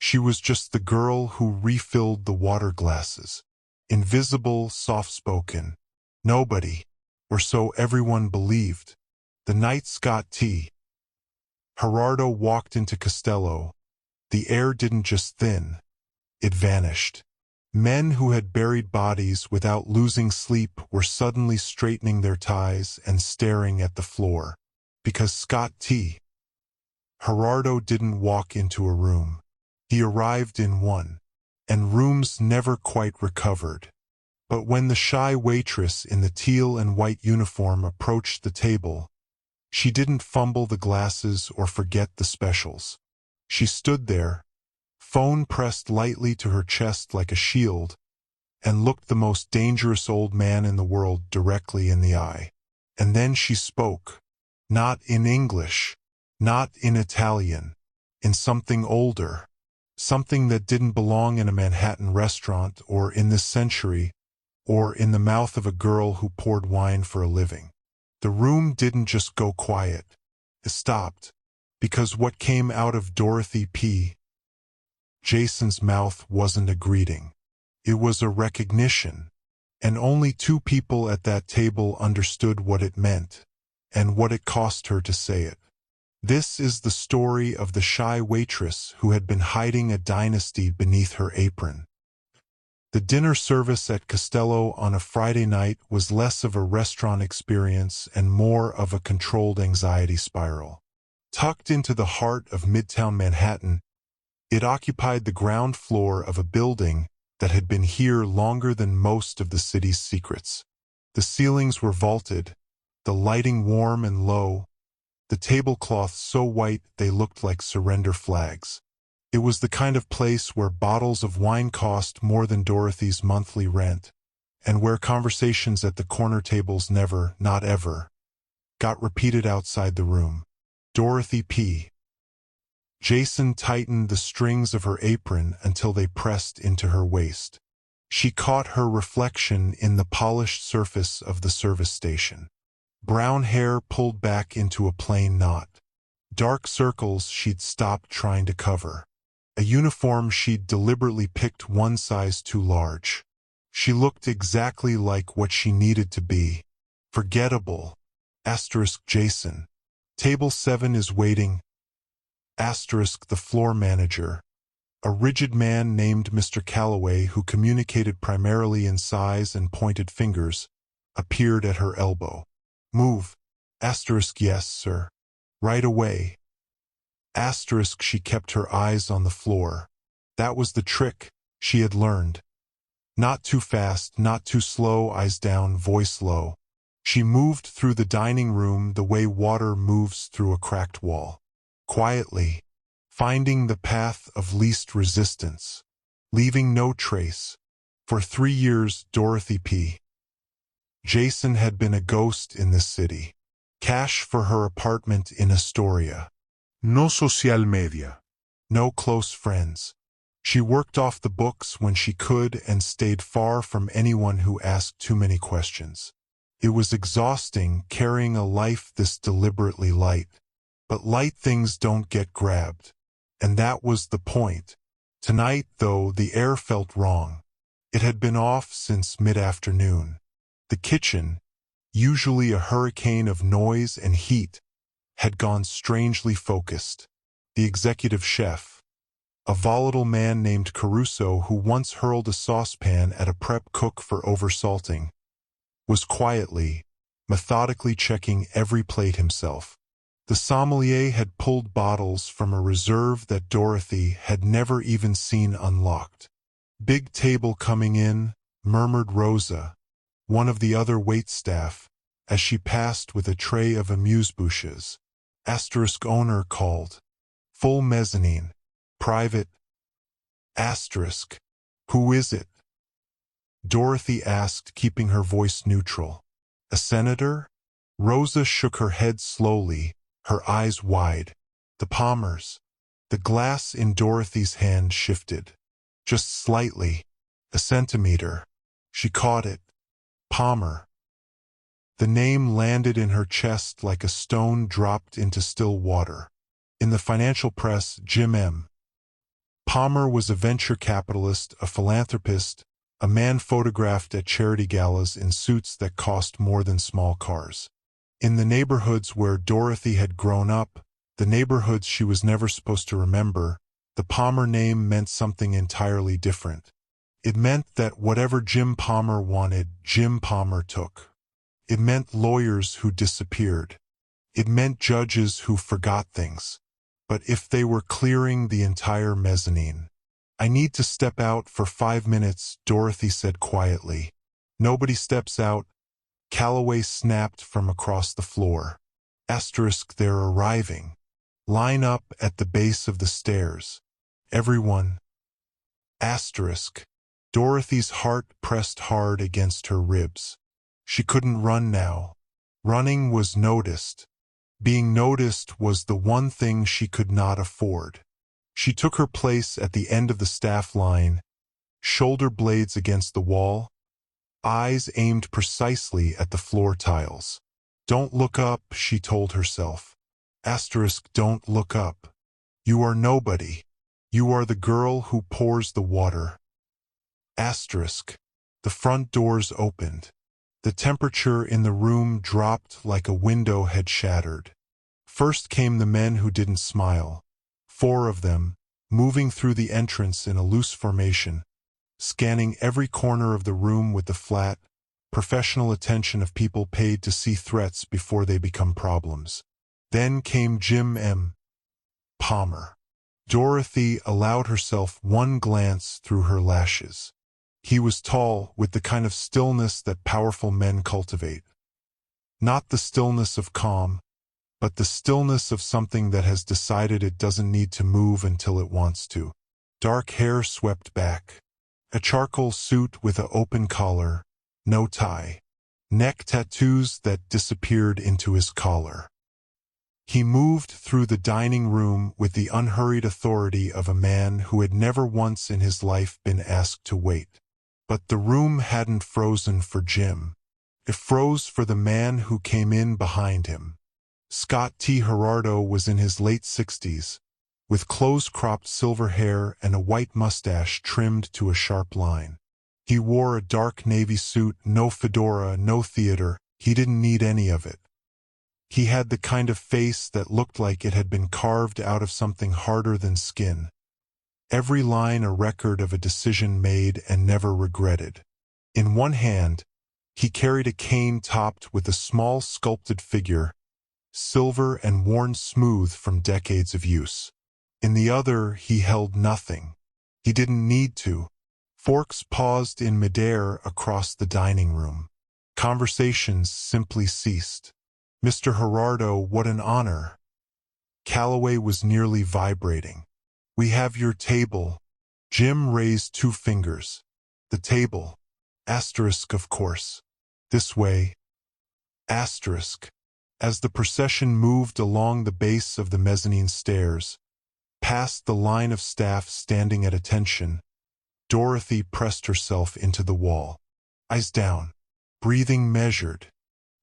She was just the girl who refilled the water glasses. Invisible, soft-spoken. Nobody, or so everyone believed. The nights got tea. Gerardo walked into Costello. The air didn't just thin. It vanished. Men who had buried bodies without losing sleep were suddenly straightening their ties and staring at the floor. Because Scott T. Gerardo didn't walk into a room. He arrived in one. And rooms never quite recovered. But when the shy waitress in the teal and white uniform approached the table, she didn't fumble the glasses or forget the specials. She stood there, phone pressed lightly to her chest like a shield, and looked the most dangerous old man in the world directly in the eye. And then she spoke. Not in English, not in Italian, in something older, something that didn't belong in a Manhattan restaurant or in this century, or in the mouth of a girl who poured wine for a living. The room didn't just go quiet. It stopped, because what came out of Dorothy P. Jason's mouth wasn't a greeting. It was a recognition, and only two people at that table understood what it meant, and what it cost her to say it. This is the story of the shy waitress who had been hiding a dynasty beneath her apron. The dinner service at Costello on a Friday night was less of a restaurant experience and more of a controlled anxiety spiral. Tucked into the heart of Midtown Manhattan, it occupied the ground floor of a building that had been here longer than most of the city's secrets. The ceilings were vaulted, the lighting warm and low, the tablecloths so white they looked like surrender flags. It was the kind of place where bottles of wine cost more than Dorothy's monthly rent, and where conversations at the corner tables never, not ever, got repeated outside the room. Dorothy P. Jason tightened the strings of her apron until they pressed into her waist. She caught her reflection in the polished surface of the service station. Brown hair pulled back into a plain knot. Dark circles she'd stopped trying to cover. A uniform she'd deliberately picked one size too large. She looked exactly like what she needed to be. Forgettable. Jason. Table 7 is waiting. The floor manager. A rigid man named Mr. Calloway who communicated primarily in sighs and pointed fingers, appeared at her elbow. Move. Yes, sir. Right away. She kept her eyes on the floor. That was the trick, she had learned. Not too fast, not too slow, eyes down, voice low. She moved through the dining room the way water moves through a cracked wall. Quietly, finding the path of least resistance, leaving no trace. For 3 years, Dorothy P. Jason had been a ghost in this city. Cash for her apartment in Astoria. No social media. No close friends. She worked off the books when she could and stayed far from anyone who asked too many questions. It was exhausting carrying a life this deliberately light. But light things don't get grabbed. And that was the point. Tonight, though, the air felt wrong. It had been off since mid-afternoon. The kitchen, usually a hurricane of noise and heat, had gone strangely focused. The executive chef, a volatile man named Caruso who once hurled a saucepan at a prep cook for oversalting, was quietly, methodically checking every plate himself. The sommelier had pulled bottles from a reserve that Dorothy had never even seen unlocked. Big table coming in, murmured Rosa, one of the other waitstaff, as she passed with a tray of amuse-bouches. Owner called. Full mezzanine. Private. Who is it? Dorothy asked, keeping her voice neutral. A senator? Rosa shook her head slowly, her eyes wide. The Palmers. The glass in Dorothy's hand shifted. Just slightly. A centimeter. She caught it. Palmer. The name landed in her chest like a stone dropped into still water. In the financial press, Jim M. Palmer was a venture capitalist, a philanthropist, a man photographed at charity galas in suits that cost more than small cars. In the neighborhoods where Dorothy had grown up, the neighborhoods she was never supposed to remember, the Palmer name meant something entirely different. It meant that whatever Jim Palmer wanted, Jim Palmer took. It meant lawyers who disappeared. It meant judges who forgot things. But if they were clearing the entire mezzanine. "I need to step out for 5 minutes," Dorothy said quietly. "Nobody steps out," Calloway snapped from across the floor. Asterisk, "They're arriving. Line up at the base of the stairs. Everyone." Asterisk. Dorothy's heart pressed hard against her ribs. She couldn't run now. Running was noticed. Being noticed was the one thing she could not afford. She took her place at the end of the staff line, shoulder blades against the wall, eyes aimed precisely at the floor tiles. "Don't look up," she told herself. Asterisk, "Don't look up. You are nobody. You are the girl who pours the water." Asterisk. The front doors opened. The temperature in the room dropped like a window had shattered. First came the men who didn't smile. 4 of them, moving through the entrance in a loose formation, scanning every corner of the room with the flat, professional attention of people paid to see threats before they become problems. Then came Jim M. Palmer. Dorothy allowed herself one glance through her lashes. He was tall, with the kind of stillness that powerful men cultivate. Not the stillness of calm, but the stillness of something that has decided it doesn't need to move until it wants to. Dark hair swept back. A charcoal suit with an open collar, no tie. Neck tattoos that disappeared into his collar. He moved through the dining room with the unhurried authority of a man who had never once in his life been asked to wait. But the room hadn't frozen for Jim. It froze for the man who came in behind him. Scott T. Gerardo was in his late 60s, with close-cropped silver hair and a white mustache trimmed to a sharp line. He wore a dark navy suit, no fedora, no theater. He didn't need any of it. He had the kind of face that looked like it had been carved out of something harder than skin. Every line a record of a decision made and never regretted. In one hand, he carried a cane topped with a small sculpted figure, silver and worn smooth from decades of use. In the other, he held nothing. He didn't need to. Forks paused in midair across the dining room. Conversations simply ceased. "Mr. Gerardo, what an honor." Calloway was nearly vibrating. "We have your table." Jim raised 2 fingers. "The table. Asterisk, of course. This way." Asterisk. As the procession moved along the base of the mezzanine stairs, past the line of staff standing at attention, Dorothy pressed herself into the wall. Eyes down. Breathing measured.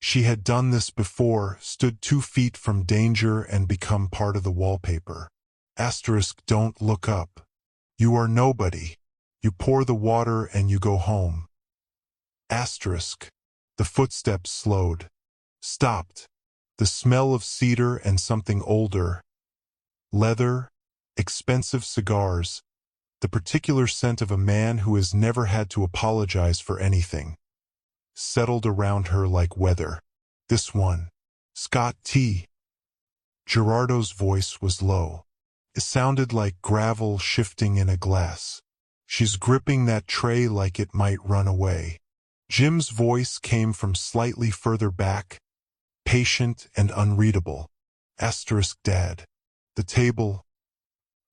She had done this before, stood 2 feet from danger and become part of the wallpaper. Asterisk, "Don't look up. You are nobody. You pour the water and you go home." Asterisk. The footsteps slowed. Stopped. The smell of cedar and something older. Leather. Expensive cigars. The particular scent of a man who has never had to apologize for anything. Settled around her like weather. "This one. Scott T." Gerardo's voice was low. It sounded like gravel shifting in a glass. "She's gripping that tray like it might run away." Jim's voice came from slightly further back, patient and unreadable. Asterisk, "Dad. The table."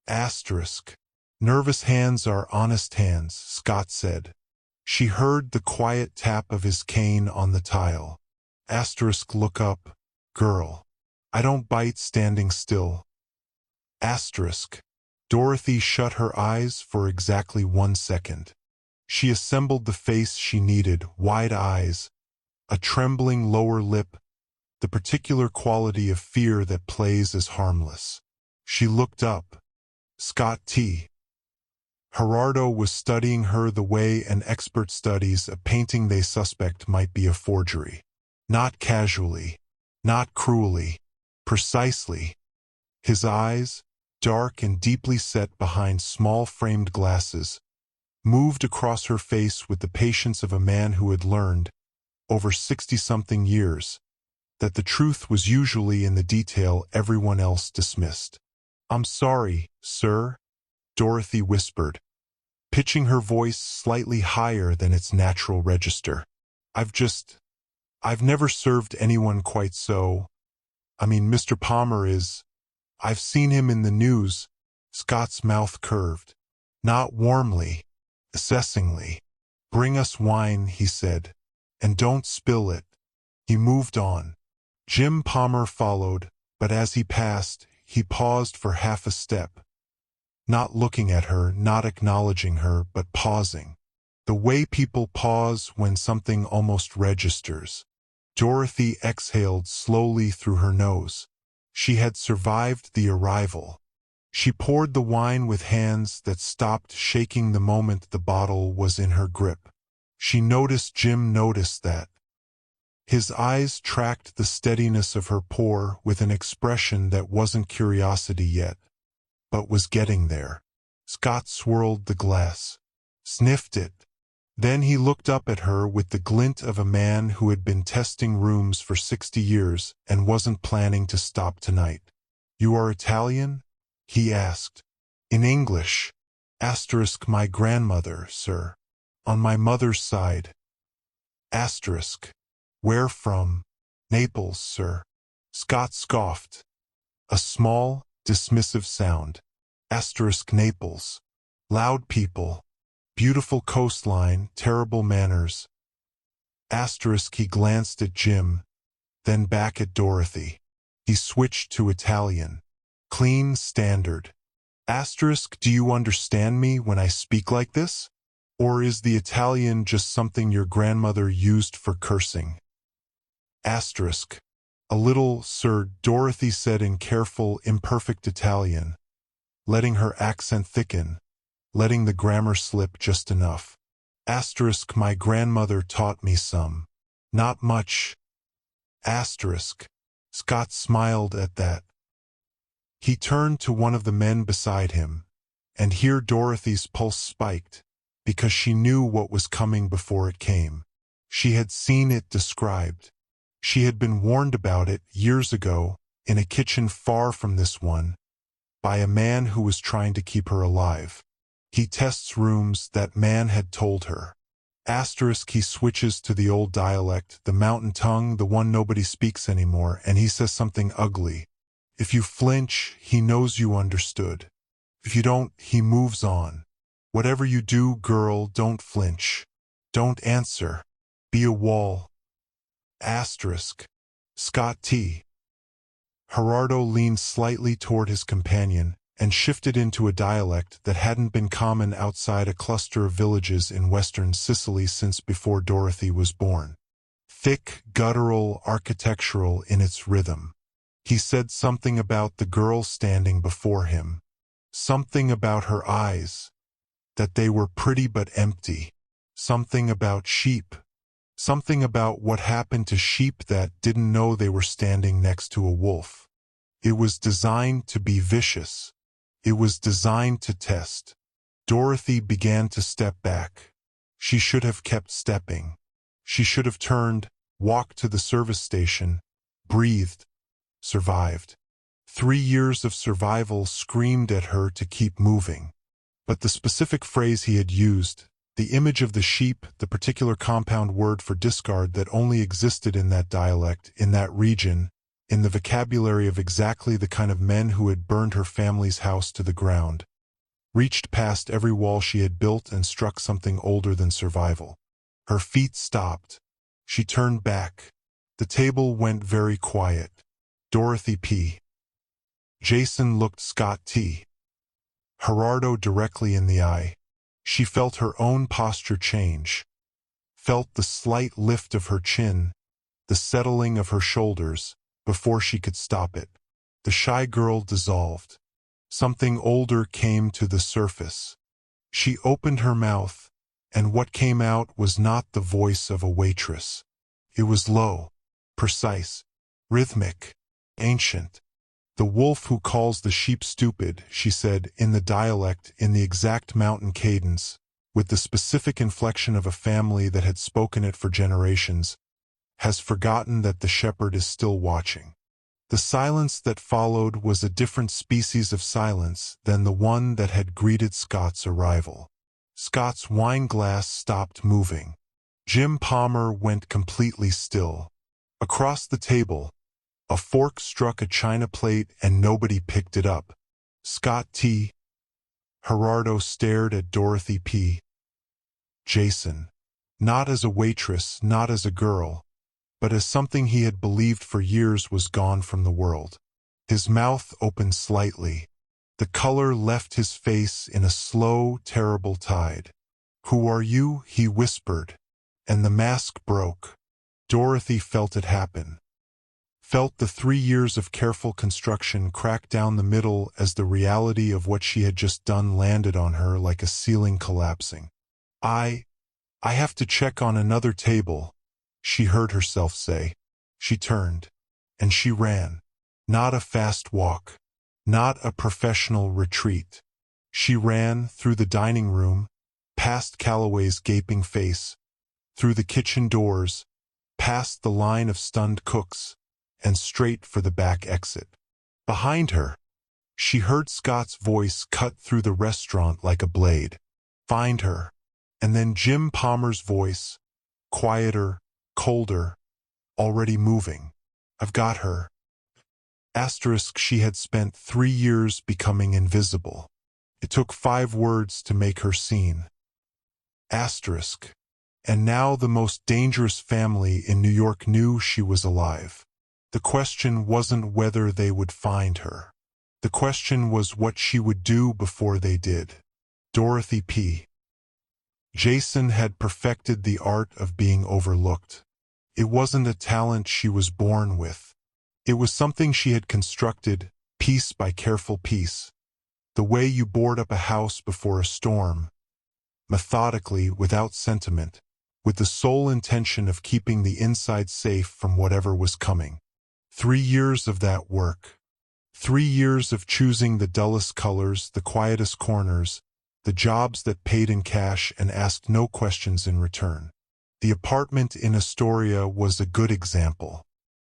Asterisk. "Nervous hands are honest hands," Scott said. She heard the quiet tap of his cane on the tile. Asterisk, "Look up, girl. I don't bite standing still." Asterisk. Dorothy shut her eyes for exactly 1 second. She assembled the face she needed, wide eyes, a trembling lower lip, the particular quality of fear that plays as harmless. She looked up. Scott T. Gerardo was studying her the way an expert studies a painting they suspect might be a forgery. Not casually, not cruelly, precisely. His eyes, dark and deeply set behind small framed glasses, moved across her face with the patience of a man who had learned, over 60-something years, that the truth was usually in the detail everyone else dismissed. "I'm sorry, sir," Dorothy whispered, pitching her voice slightly higher than its natural register. I've never served anyone quite so. I mean, Mr. Palmer is... I've seen him in the news." Scott's mouth curved. Not warmly, assessingly. "Bring us wine," he said, "and don't spill it." He moved on. Jim Palmer followed, but as he passed, he paused for half a step. Not looking at her, not acknowledging her, but pausing. The way people pause when something almost registers. Dorothy exhaled slowly through her nose. She had survived the arrival. She poured the wine with hands that stopped shaking the moment the bottle was in her grip. She noticed Jim noticed that. His eyes tracked the steadiness of her pour with an expression that wasn't curiosity yet, but was getting there. Scott swirled the glass, sniffed it. Then he looked up at her with the glint of a man who had been testing rooms for 60 years and wasn't planning to stop tonight. "You are Italian?" he asked. "In English. Asterisk my grandmother, sir. On my mother's side. Asterisk. Where from?" "Naples, sir." Scott scoffed. A small, dismissive sound. Asterisk Naples. Loud people. Beautiful coastline, terrible manners. Asterisk he glanced at Jim, then back at Dorothy. He switched to Italian. Clean, standard. Asterisk do you understand me when I speak like this? Or is the Italian just something your grandmother used for cursing? Asterisk. A little, sir, Dorothy said in careful, imperfect Italian, letting her accent thicken, letting the grammar slip just enough. Asterisk my grandmother taught me some. Not much. Asterisk. Scott smiled at that. He turned to one of the men beside him, and here Dorothy's pulse spiked, because she knew what was coming before it came. She had seen it described. She had been warned about it years ago, in a kitchen far from this one, by a man who was trying to keep her alive. He tests rooms, that man had told her. Asterisk he switches to the old dialect, the mountain tongue, the one nobody speaks anymore, and he says something ugly. If you flinch, he knows you understood. If you don't, he moves on. Whatever you do, girl, don't flinch. Don't answer. Be a wall. Asterisk. Scott T. Gerardo leaned slightly toward his companion and shifted into a dialect that hadn't been common outside a cluster of villages in western Sicily since before Dorothy was born. Thick, guttural, architectural in its rhythm. He said something about the girl standing before him. Something about her eyes. That they were pretty but empty. Something about sheep. Something about what happened to sheep that didn't know they were standing next to a wolf. It was designed to be vicious. It was designed to test. Dorothy began to step back. She should have kept stepping. She should have turned, walked to the service station, breathed, survived. 3 years of survival screamed at her to keep moving. But the specific phrase he had used, the image of the sheep, the particular compound word for discard that only existed in that dialect, in that region, in the vocabulary of exactly the kind of men who had burned her family's house to the ground, reached past every wall she had built and struck something older than survival. Her feet stopped. She turned back. The table went very quiet. Dorothy P. Jason looked Scott T. Gerardo directly in the eye. She felt her own posture change, felt the slight lift of her chin, the settling of her shoulders, before she could stop it. The shy girl dissolved. Something older came to the surface. She opened her mouth, and what came out was not the voice of a waitress. It was low, precise, rhythmic, ancient. "The wolf who calls the sheep stupid," she said in the dialect, in the exact mountain cadence, with the specific inflection of a family that had spoken it for generations, "has forgotten that the shepherd is still watching." The silence that followed was a different species of silence than the one that had greeted Scott's arrival. Scott's wine glass stopped moving. Jim Palmer went completely still. Across the table, a fork struck a china plate and nobody picked it up. Scott T. Gerardo stared at Dorothy P. Jason. Not as a waitress, not as a girl, but as something he had believed for years was gone from the world. His mouth opened slightly. The color left his face in a slow, terrible tide. "Who are you?" he whispered, and the mask broke. Dorothy felt it happen. Felt the 3 years of careful construction crack down the middle as the reality of what she had just done landed on her like a ceiling collapsing. I have to check on another table," she heard herself say. She turned, and she ran. Not a fast walk, not a professional retreat. She ran through the dining room, past Calloway's gaping face, through the kitchen doors, past the line of stunned cooks, and straight for the back exit. Behind her, she heard Scott's voice cut through the restaurant like a blade. "Find her." And then Jim Palmer's voice, quieter, colder, already moving. "I've got her." Asterisk, she had spent 3 years becoming invisible. It took 5 words to make her seen. Asterisk. And now the most dangerous family in New York knew she was alive. The question wasn't whether they would find her. The question was what she would do before they did. Dorothy P. Jason had perfected the art of being overlooked. It wasn't a talent she was born with. It was something she had constructed, piece by careful piece. The way you board up a house before a storm, methodically, without sentiment, with the sole intention of keeping the inside safe from whatever was coming. 3 years of that work. 3 years of choosing the dullest colors, the quietest corners, the jobs that paid in cash and asked no questions in return. The apartment in Astoria was a good example.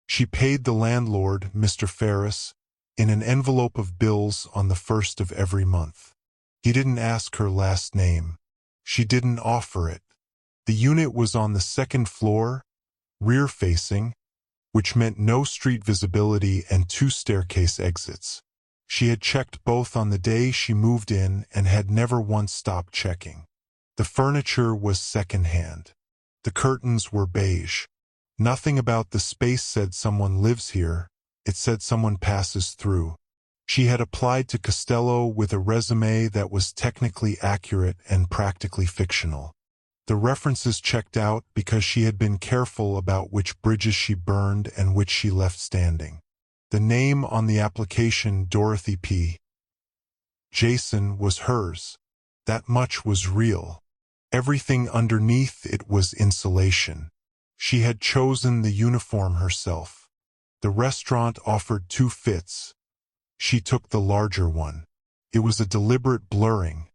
She paid the landlord, Mr. Ferris, in an envelope of bills on the 1st of every month. He didn't ask her last name. She didn't offer it. The unit was on the 2nd floor, rear-facing, which meant no street visibility and 2 staircase exits. She had checked both on the day she moved in and had never once stopped checking. The furniture was second-hand. The curtains were beige. Nothing about the space said someone lives here, it said someone passes through. She had applied to Costello with a resume that was technically accurate and practically fictional. The references checked out because she had been careful about which bridges she burned and which she left standing. The name on the application, Dorothy P. Jason, was hers. That much was real. Everything underneath it was insulation. She had chosen the uniform herself. The restaurant offered 2 fits. She took the larger one. It was a deliberate blurring.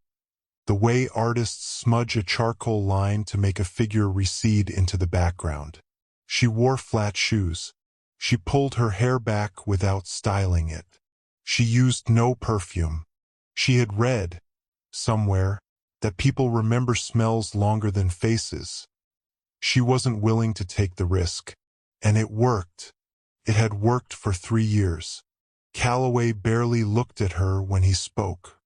The way artists smudge a charcoal line to make a figure recede into the background. She wore flat shoes. She pulled her hair back without styling it. She used no perfume. She had read, somewhere, that people remember smells longer than faces. She wasn't willing to take the risk. And it worked. It had worked for 3 years. Calloway barely looked at her when he spoke.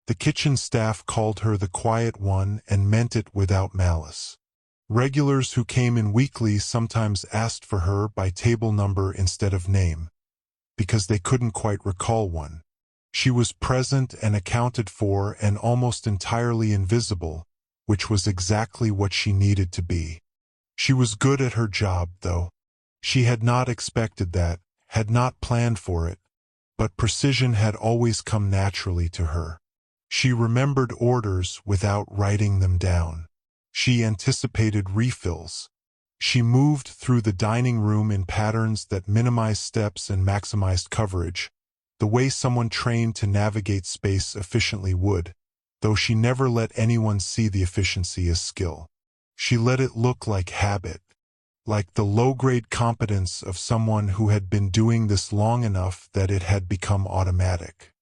The kitchen staff called her the quiet one and meant it without malice. Regulars who came in weekly sometimes asked for her by table number instead of name, because they couldn't quite recall one. She was present and accounted for and almost entirely invisible, which was exactly what she needed to be. She was good at her job, though. She had not expected that, had not planned for it, but precision had always come naturally to her. She remembered orders without writing them down. She anticipated refills. She moved through the dining room in patterns that minimized steps and maximized coverage, the way someone trained to navigate space efficiently would, though she never let anyone see the efficiency as skill. She let it look like habit, like the low-grade competence of someone who had been doing this long enough that it had become automatic.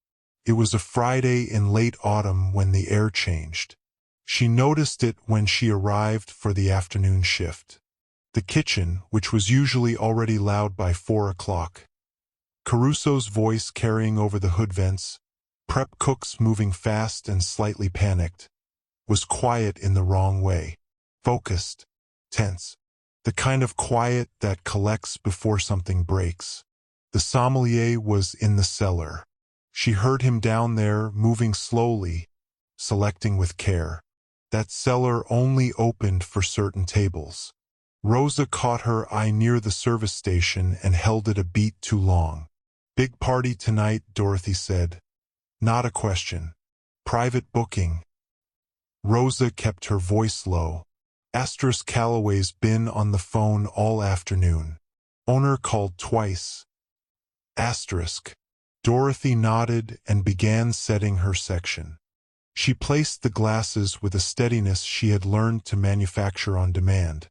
It was a Friday in late autumn when the air changed. She noticed it when she arrived for the afternoon shift. The kitchen, which was usually already loud by 4 o'clock, Caruso's voice carrying over the hood vents, prep cooks moving fast and slightly panicked, was quiet in the wrong way. Focused, tense. The kind of quiet that collects before something breaks. The sommelier was in the cellar. She heard him down there, moving slowly, selecting with care. That cellar only opened for certain tables. Rosa caught her eye near the service station and held it a beat too long. "Big party tonight," Dorothy said. "Not a question. Private booking." Rosa kept her voice low. Calloway's been on the phone all afternoon. Owner called twice. Dorothy nodded and began setting her section. She placed the glasses with a steadiness she had learned to manufacture on demand,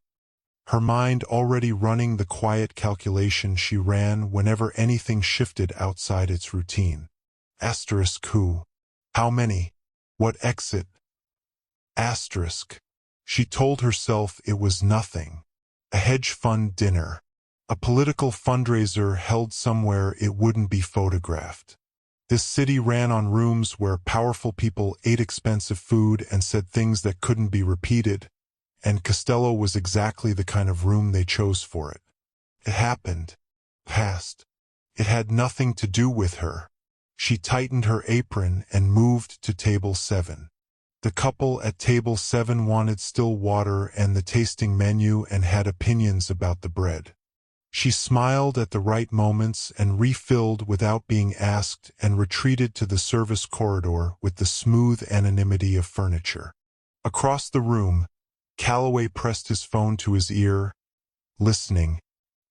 her mind already running the quiet calculation she ran whenever anything shifted outside its routine. Who? How many? What exit? She told herself it was nothing. A hedge fund dinner. A political fundraiser held somewhere it wouldn't be photographed. This city ran on rooms where powerful people ate expensive food and said things that couldn't be repeated, and Costello was exactly the kind of room they chose for it. It happened. Passed. It had nothing to do with her. She tightened her apron and moved to table 7. The couple at table 7 wanted still water and the tasting menu and had opinions about the bread. She smiled at the right moments and refilled without being asked and retreated to the service corridor with the smooth anonymity of furniture. Across the room, Calloway pressed his phone to his ear, listening,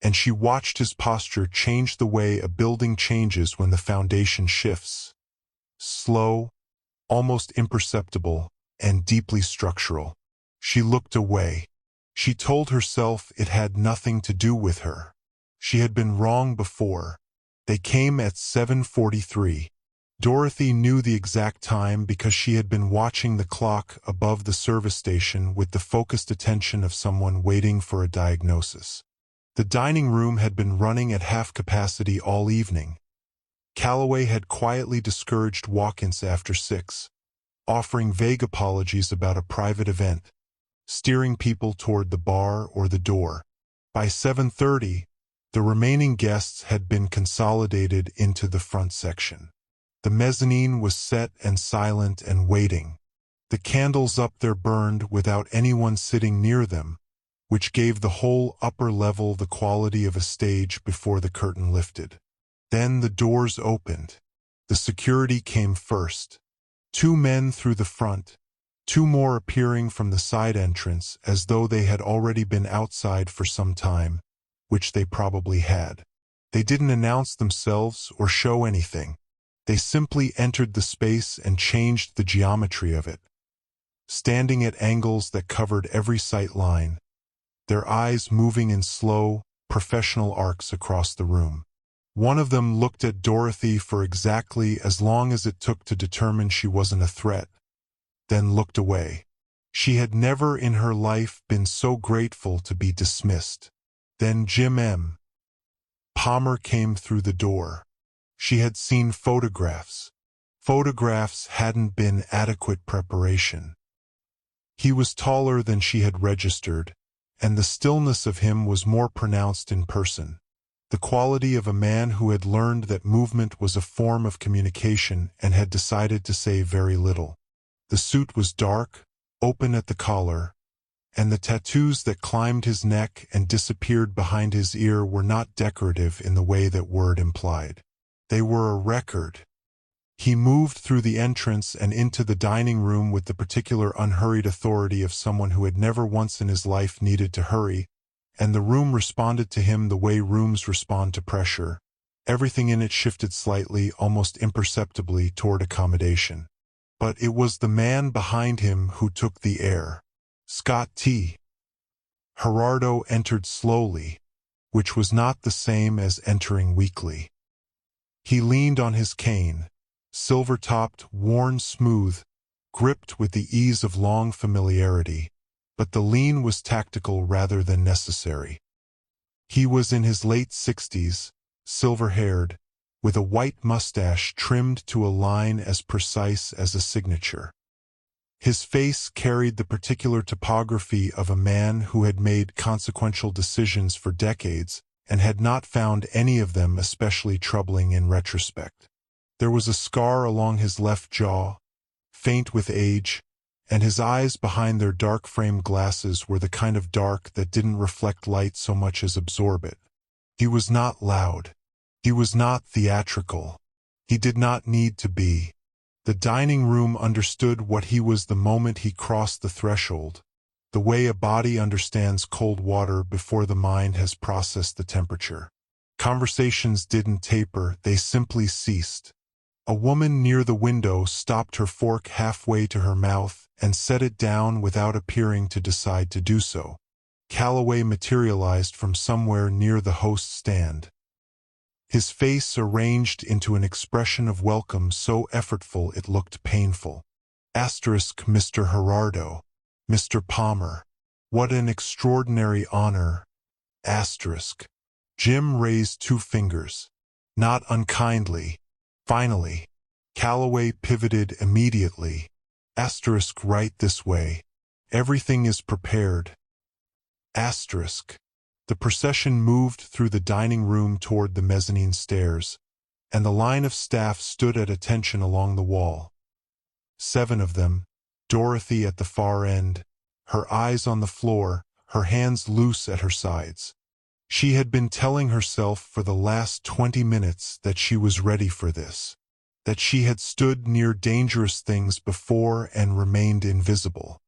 and she watched his posture change the way a building changes when the foundation shifts. Slow, almost imperceptible, and deeply structural. She looked away. She told herself it had nothing to do with her. She had been wrong before. They came at 7:43. Dorothy knew the exact time because she had been watching the clock above the service station with the focused attention of someone waiting for a diagnosis. The dining room had been running at half capacity all evening. Calloway had quietly discouraged walk-ins after 6, offering vague apologies about a private event, steering people toward the bar or the door. By 7:30, the remaining guests had been consolidated into the front section. The mezzanine was set and silent and waiting. The candles up there burned without anyone sitting near them, which gave the whole upper level the quality of a stage before the curtain lifted. Then the doors opened. The security came first. 2 men through the front, 2 more appearing from the side entrance as though they had already been outside for some time, which they probably had. They didn't announce themselves or show anything. They simply entered the space and changed the geometry of it, standing at angles that covered every sight line, their eyes moving in slow, professional arcs across the room. One of them looked at Dorothy for exactly as long as it took to determine she wasn't a threat, then looked away. She had never in her life been so grateful to be dismissed. Then Jim M. Palmer came through the door. She had seen photographs. Photographs hadn't been adequate preparation. He was taller than she had registered, and the stillness of him was more pronounced in person. The quality of a man who had learned that movement was a form of communication and had decided to say very little. The suit was dark, open at the collar, and the tattoos that climbed his neck and disappeared behind his ear were not decorative in the way that word implied. They were a record. He moved through the entrance and into the dining room with the particular unhurried authority of someone who had never once in his life needed to hurry, and the room responded to him the way rooms respond to pressure. Everything in it shifted slightly, almost imperceptibly, toward accommodation. But it was the man behind him who took the air. Scott T. Gerardo entered slowly, which was not the same as entering weakly. He leaned on his cane, silver-topped, worn smooth, gripped with the ease of long familiarity, but the lean was tactical rather than necessary. He was in his late 60s, silver-haired, with a white mustache trimmed to a line as precise as a signature. His face carried the particular topography of a man who had made consequential decisions for decades and had not found any of them especially troubling in retrospect. There was a scar along his left jaw, faint with age, and his eyes behind their dark-framed glasses were the kind of dark that didn't reflect light so much as absorb it. He was not loud. He was not theatrical. He did not need to be. The dining room understood what he was the moment he crossed the threshold, the way a body understands cold water before the mind has processed the temperature. Conversations didn't taper, they simply ceased. A woman near the window stopped her fork halfway to her mouth and set it down without appearing to decide to do so. Calloway materialized from somewhere near the host's stand. His face arranged into an expression of welcome so effortful it looked painful. Asterisk Mr. Gerardo. Mr. Palmer. What an extraordinary honor. Asterisk. Jim raised 2 fingers. Not unkindly. Finally. Calloway pivoted immediately. Asterisk right this way. Everything is prepared. Asterisk. The procession moved through the dining room toward the mezzanine stairs, and the line of staff stood at attention along the wall. 7 of them, Dorothy at the far end, her eyes on the floor, her hands loose at her sides. She had been telling herself for the last 20 minutes that she was ready for this, that she had stood near dangerous things before and remained invisible,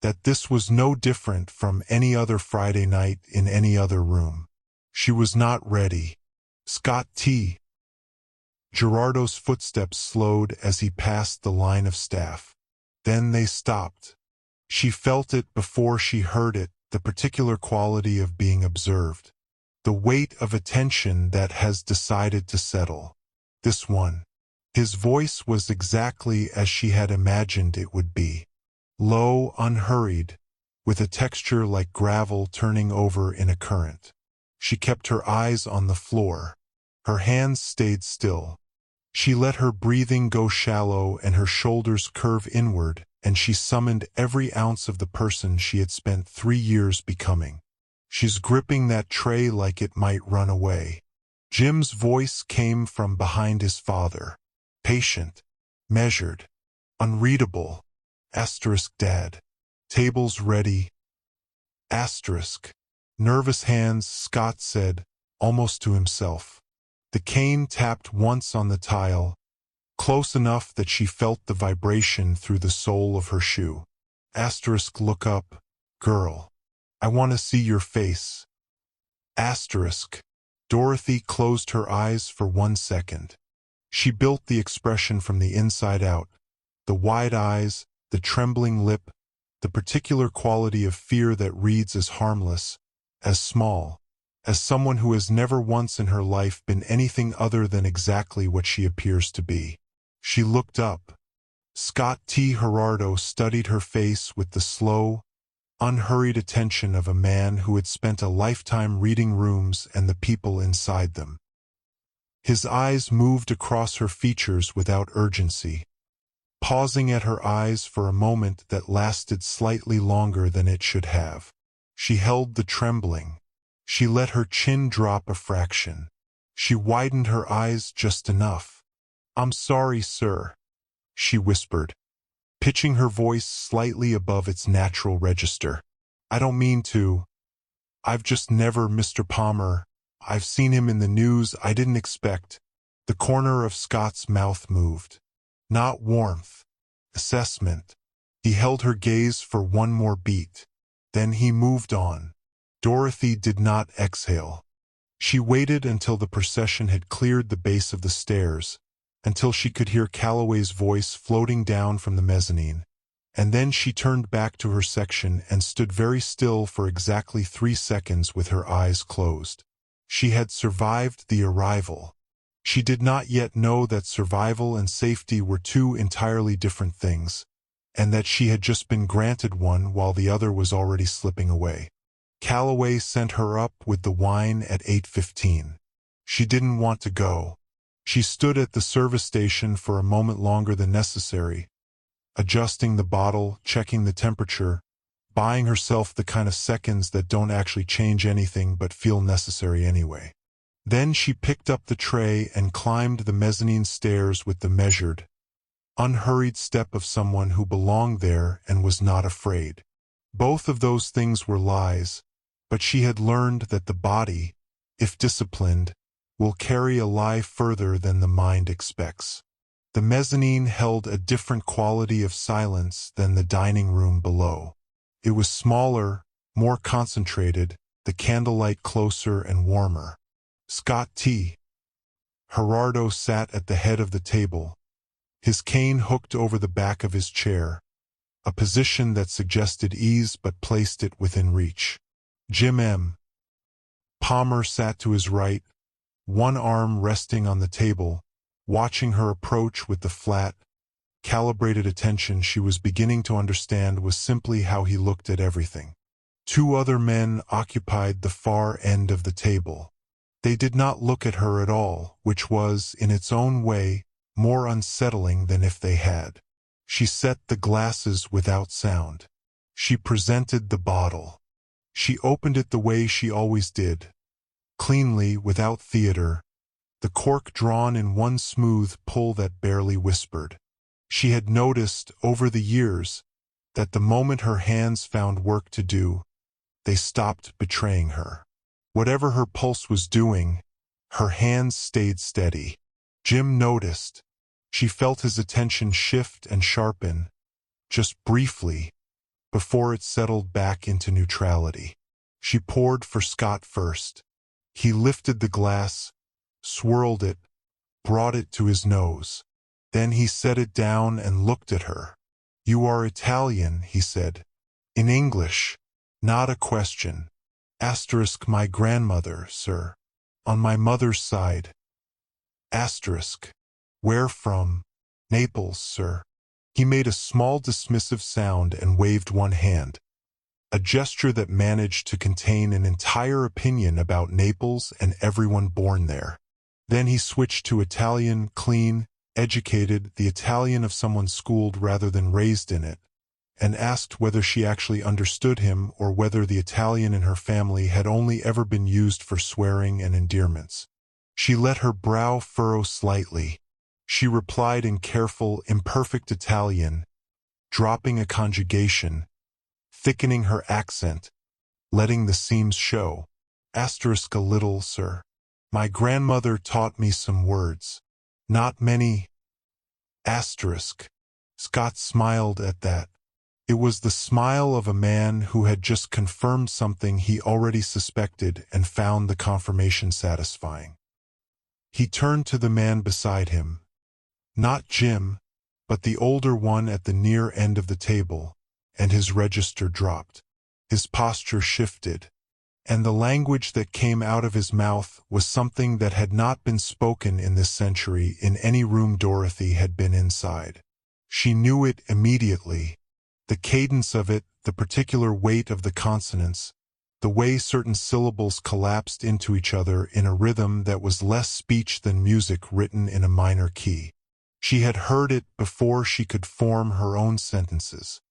that this was no different from any other Friday night in any other room. She was not ready. Scott T. Gerardo's footsteps slowed as he passed the line of staff. Then they stopped. She felt it before she heard it, the particular quality of being observed. The weight of attention that has decided to settle. This one. His voice was exactly as she had imagined it would be. Low, unhurried, with a texture like gravel turning over in a current. She kept her eyes on the floor. Her hands stayed still. She let her breathing go shallow and her shoulders curve inward, and she summoned every ounce of the person she had spent 3 years becoming. She's gripping that tray like it might run away. Jim's voice came from behind his father. Patient, measured, unreadable. Asterisk Dad. Tables ready. Asterisk. Nervous hands, Scott said, almost to himself. The cane tapped once on the tile, close enough that she felt the vibration through the sole of her shoe. Asterisk look up. Girl. I want to see your face. Asterisk. Dorothy closed her eyes for 1 second. She built the expression from the inside out. The wide eyes, the trembling lip, the particular quality of fear that reads as harmless, as small, as someone who has never once in her life been anything other than exactly what she appears to be. She looked up. Scott T. Gerardo studied her face with the slow, unhurried attention of a man who had spent a lifetime reading rooms and the people inside them. His eyes moved across her features without urgency, pausing at her eyes for a moment that lasted slightly longer than it should have. She held the trembling. She let her chin drop a fraction. She widened her eyes just enough. "I'm sorry, sir," she whispered, pitching her voice slightly above its natural register. "I don't mean to. I've just never Mr. Palmer. I've seen him in the news. I didn't expect." The corner of Scott's mouth moved. Not warmth. Assessment. He held her gaze for one more beat. Then he moved on. Dorothy did not exhale. She waited until the procession had cleared the base of the stairs, until she could hear Calloway's voice floating down from the mezzanine. And then she turned back to her section and stood very still for exactly 3 seconds with her eyes closed. She had survived the arrival. She did not yet know that survival and safety were two entirely different things, and that she had just been granted one while the other was already slipping away. Calloway sent her up with the wine at 8:15. She didn't want to go. She stood at the service station for a moment longer than necessary, adjusting the bottle, checking the temperature, buying herself the kind of seconds that don't actually change anything but feel necessary anyway. Then she picked up the tray and climbed the mezzanine stairs with the measured, unhurried step of someone who belonged there and was not afraid. Both of those things were lies, but she had learned that the body, if disciplined, will carry a lie further than the mind expects. The mezzanine held a different quality of silence than the dining room below. It was smaller, more concentrated, the candlelight closer and warmer. Scott T. Gerardo sat at the head of the table, his cane hooked over the back of his chair, a position that suggested ease but placed it within reach. Jim M. Palmer sat to his right, one arm resting on the table, watching her approach with the flat, calibrated attention she was beginning to understand was simply how he looked at everything. 2 other men occupied the far end of the table. They did not look at her at all, which was, in its own way, more unsettling than if they had. She set the glasses without sound. She presented the bottle. She opened it the way she always did, cleanly, without theater, the cork drawn in one smooth pull that barely whispered. She had noticed, over the years, that the moment her hands found work to do, they stopped betraying her. Whatever her pulse was doing, her hands stayed steady. Jim noticed. She felt his attention shift and sharpen, just briefly, before it settled back into neutrality. She poured for Scott first. He lifted the glass, swirled it, brought it to his nose. Then he set it down and looked at her. "You are Italian," he said. "In English. Not a question. Asterisk my grandmother, sir. On my mother's side. Asterisk. Where from? Naples, sir." He made a small dismissive sound and waved one hand, a gesture that managed to contain an entire opinion about Naples and everyone born there. Then he switched to Italian, clean, educated, the Italian of someone schooled rather than raised in it, and asked whether she actually understood him or whether the Italian in her family had only ever been used for swearing and endearments. She let her brow furrow slightly. She replied in careful, imperfect Italian, dropping a conjugation, thickening her accent, letting the seams show. Asterisk a little, sir. My grandmother taught me some words. Not many. Asterisk. Scott smiled at that. It was the smile of a man who had just confirmed something he already suspected and found the confirmation satisfying. He turned to the man beside him. Not Jim, but the older one at the near end of the table, and his register dropped. His posture shifted, and the language that came out of his mouth was something that had not been spoken in this century in any room Dorothy had been inside. She knew it immediately. The cadence of it, the particular weight of the consonants, the way certain syllables collapsed into each other in a rhythm that was less speech than music written in a minor key. She had heard it before she could form her own sentences.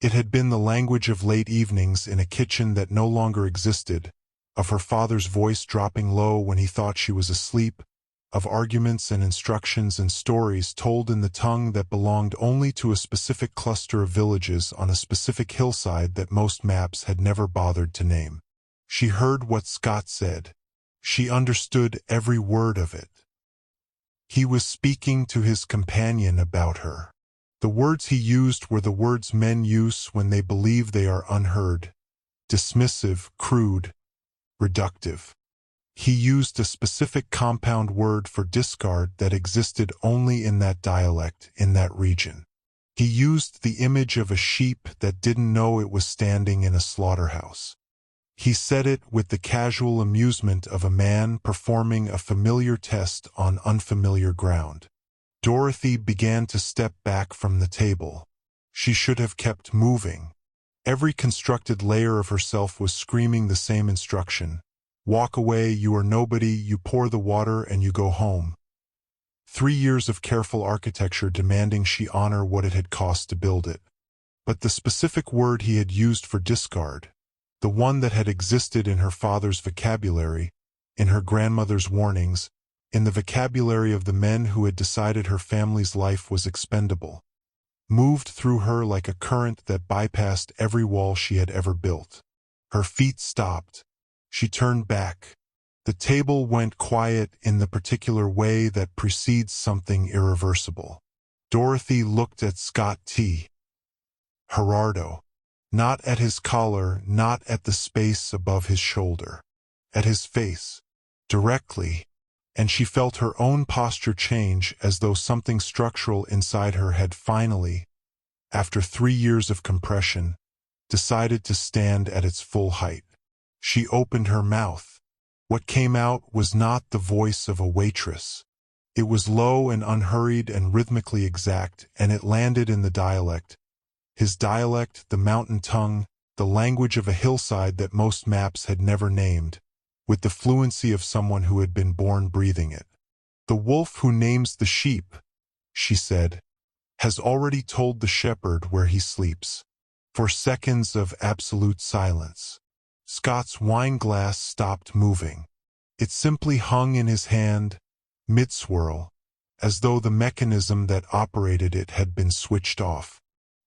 It had been the language of late evenings in a kitchen that no longer existed, of her father's voice dropping low when he thought she was asleep, of arguments and instructions and stories told in the tongue that belonged only to a specific cluster of villages on a specific hillside that most maps had never bothered to name. She heard what Scott said. She understood every word of it. He was speaking to his companion about her. The words he used were the words men use when they believe they are unheard: dismissive, crude, reductive. He used a specific compound word for discard that existed only in that dialect, in that region. He used the image of a sheep that didn't know it was standing in a slaughterhouse. He said it with the casual amusement of a man performing a familiar test on unfamiliar ground. Dorothy began to step back from the table. She should have kept moving. Every constructed layer of herself was screaming the same instruction: walk away, you are nobody, you pour the water and you go home. 3 years of careful architecture demanding she honor what it had cost to build it. But the specific word he had used for discard, the one that had existed in her father's vocabulary, in her grandmother's warnings, in the vocabulary of the men who had decided her family's life was expendable, moved through her like a current that bypassed every wall she had ever built. Her feet stopped. She turned back. The table went quiet in the particular way that precedes something irreversible. Dorothy looked at Scott T. Gerardo. Not at his collar, not at the space above his shoulder. At his face. Directly. And she felt her own posture change, as though something structural inside her had finally, after 3 years of compression, decided to stand at its full height. She opened her mouth. What came out was not the voice of a waitress. It was low and unhurried and rhythmically exact, and it landed in the dialect. His dialect, the mountain tongue, the language of a hillside that most maps had never named, with the fluency of someone who had been born breathing it. The wolf who names the sheep, she said, has already told the shepherd where he sleeps. For seconds of absolute silence, Scott's wine glass stopped moving. It simply hung in his hand, mid-swirl, as though the mechanism that operated it had been switched off.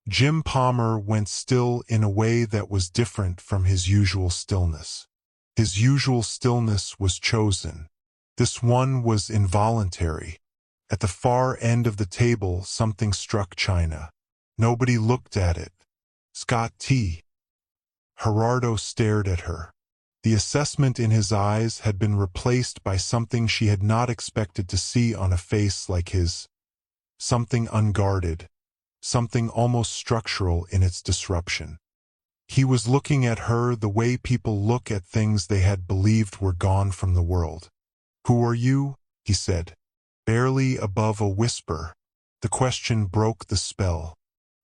Jim Palmer went still in a way that was different from his usual stillness. His usual stillness was chosen. This one was involuntary. At the far end of the table, something struck China. Nobody looked at it. Scott T. Gerardo stared at her. The assessment in his eyes had been replaced by something she had not expected to see on a face like his. Something unguarded. Something almost structural in its disruption. He was looking at her the way people look at things they had believed were gone from the world. "Who are you?" he said, barely above a whisper. The question broke the spell.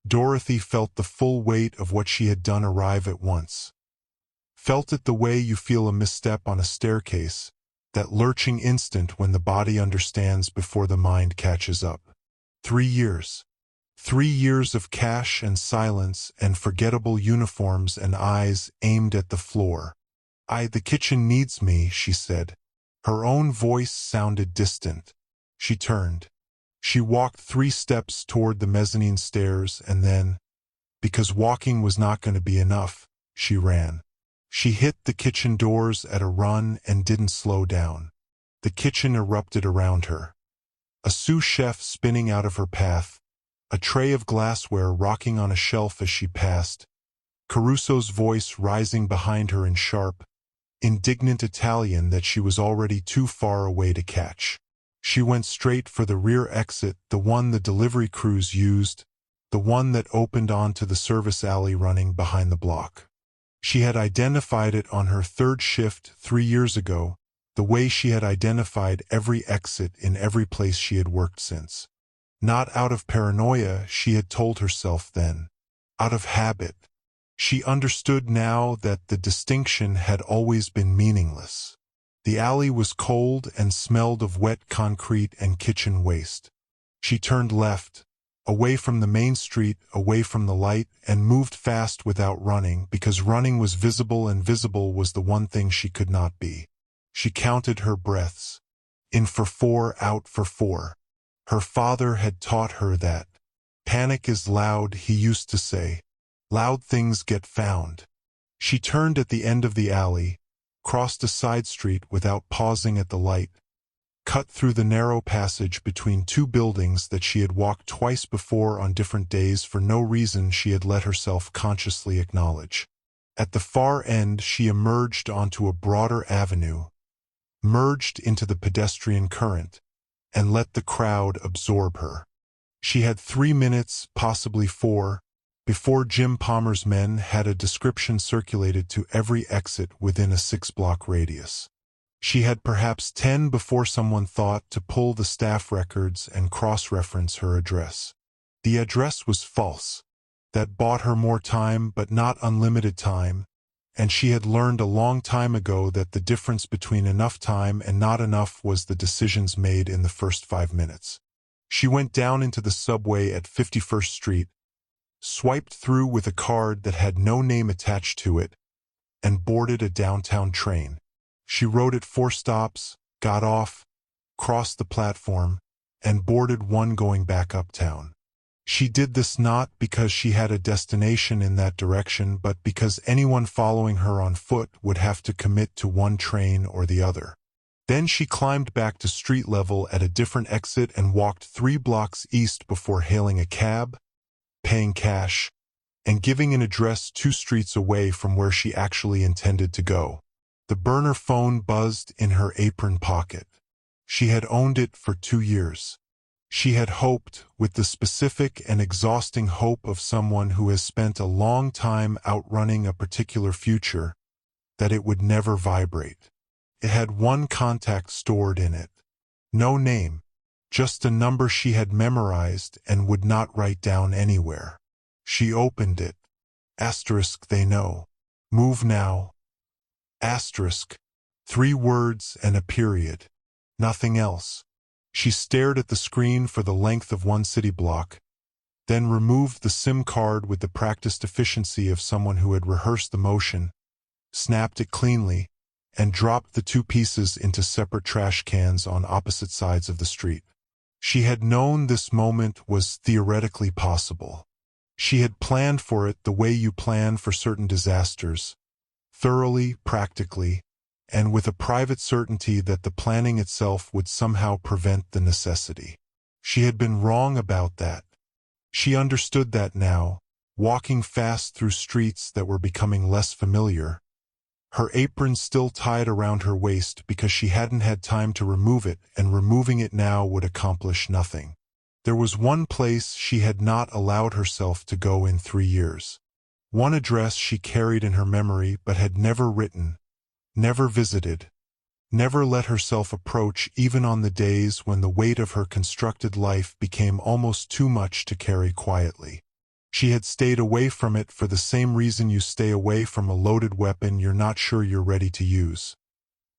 Dorothy felt the full weight of what she had done arrive at once. Felt it the way you feel a misstep on a staircase, that lurching instant when the body understands before the mind catches up. 3 years. 3 years of cash and silence and forgettable uniforms and eyes aimed at the floor. The kitchen needs me," she said. Her own voice sounded distant. She turned. She walked 3 steps toward the mezzanine stairs and then, because walking was not going to be enough, she ran. She hit the kitchen doors at a run and didn't slow down. The kitchen erupted around her. A sous chef spinning out of her path, a tray of glassware rocking on a shelf as she passed, Caruso's voice rising behind her in sharp, indignant Italian that she was already too far away to catch. She went straight for the rear exit, the one the delivery crews used, the one that opened onto the service alley running behind the block. She had identified it on her 3rd shift 3 years ago, the way she had identified every exit in every place she had worked since. Not out of paranoia, she had told herself then. Out of habit. She understood now that the distinction had always been meaningless. The alley was cold and smelled of wet concrete and kitchen waste. She turned left, away from the main street, away from the light, and moved fast without running, because running was visible and visible was the one thing she could not be. She counted her breaths. In for 4, out for 4. Her father had taught her that. Panic is loud, he used to say. Loud things get found. She turned at the end of the alley, crossed a side street without pausing at the light, cut through the narrow passage between two buildings that she had walked twice before on different days for no reason she had let herself consciously acknowledge. At the far end, she emerged onto a broader avenue, merged into the pedestrian current, and let the crowd absorb her. She had 3 minutes, possibly 4, before Jim Palmer's men had a description circulated to every exit within a 6-block radius. She had perhaps 10 before someone thought to pull the staff records and cross-reference her address. The address was false. That bought her more time but not unlimited time, and she had learned a long time ago that the difference between enough time and not enough was the decisions made in the first 5 minutes. She went down into the subway at 51st Street, swiped through with a card that had no name attached to it, and boarded a downtown train. She rode it 4 stops, got off, crossed the platform, and boarded one going back uptown. She did this not because she had a destination in that direction, but because anyone following her on foot would have to commit to one train or the other. Then she climbed back to street level at a different exit and walked 3 blocks east before hailing a cab, paying cash, and giving an address 2 streets away from where she actually intended to go. The burner phone buzzed in her apron pocket. She had owned it for 2 years. She had hoped, with the specific and exhausting hope of someone who has spent a long time outrunning a particular future, that it would never vibrate. It had one contact stored in it. No name, just a number she had memorized and would not write down anywhere. She opened it. Asterisk, they know. Move now. Asterisk. 3 words and a period. Nothing else. She stared at the screen for the length of 1 city block, then removed the SIM card with the practiced efficiency of someone who had rehearsed the motion, snapped it cleanly, and dropped the 2 pieces into separate trash cans on opposite sides of the street. She had known this moment was theoretically possible. She had planned for it the way you plan for certain disasters, thoroughly, practically, and with a private certainty that the planning itself would somehow prevent the necessity. She had been wrong about that. She understood that now, walking fast through streets that were becoming less familiar, her apron still tied around her waist because she hadn't had time to remove it, and removing it now would accomplish nothing. There was one place she had not allowed herself to go in 3 years. One address she carried in her memory but had never written, never visited, never let herself approach even on the days when the weight of her constructed life became almost too much to carry quietly. She had stayed away from it for the same reason you stay away from a loaded weapon you're not sure you're ready to use.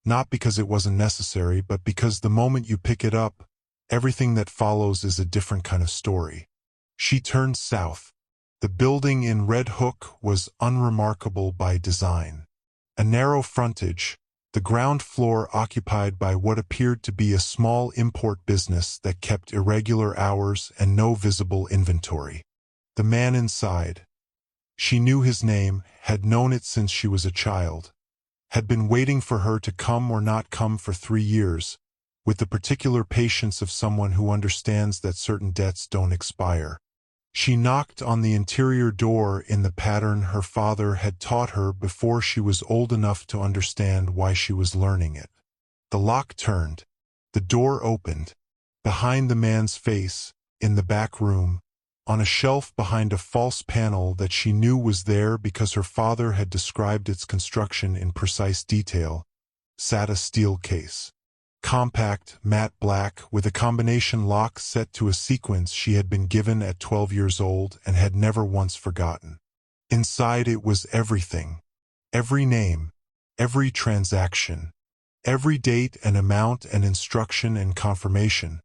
Not because it wasn't necessary, but because the moment you pick it up, everything that follows is a different kind of story. She turned south. The building in Red Hook was unremarkable by design. A narrow frontage, the ground floor occupied by what appeared to be a small import business that kept irregular hours and no visible inventory. The man inside. She knew his name, had known it since she was a child, had been waiting for her to come or not come for 3 years, with the particular patience of someone who understands that certain debts don't expire. She knocked on the interior door in the pattern her father had taught her before she was old enough to understand why she was learning it. The lock turned. The door opened. Behind the man's face, in the back room, on a shelf behind a false panel that she knew was there because her father had described its construction in precise detail, sat a steel case. Compact, matte black, with a combination lock set to a sequence she had been given at 12 years old and had never once forgotten. Inside it was everything. Every name, every transaction, every date and amount and instruction and confirmation,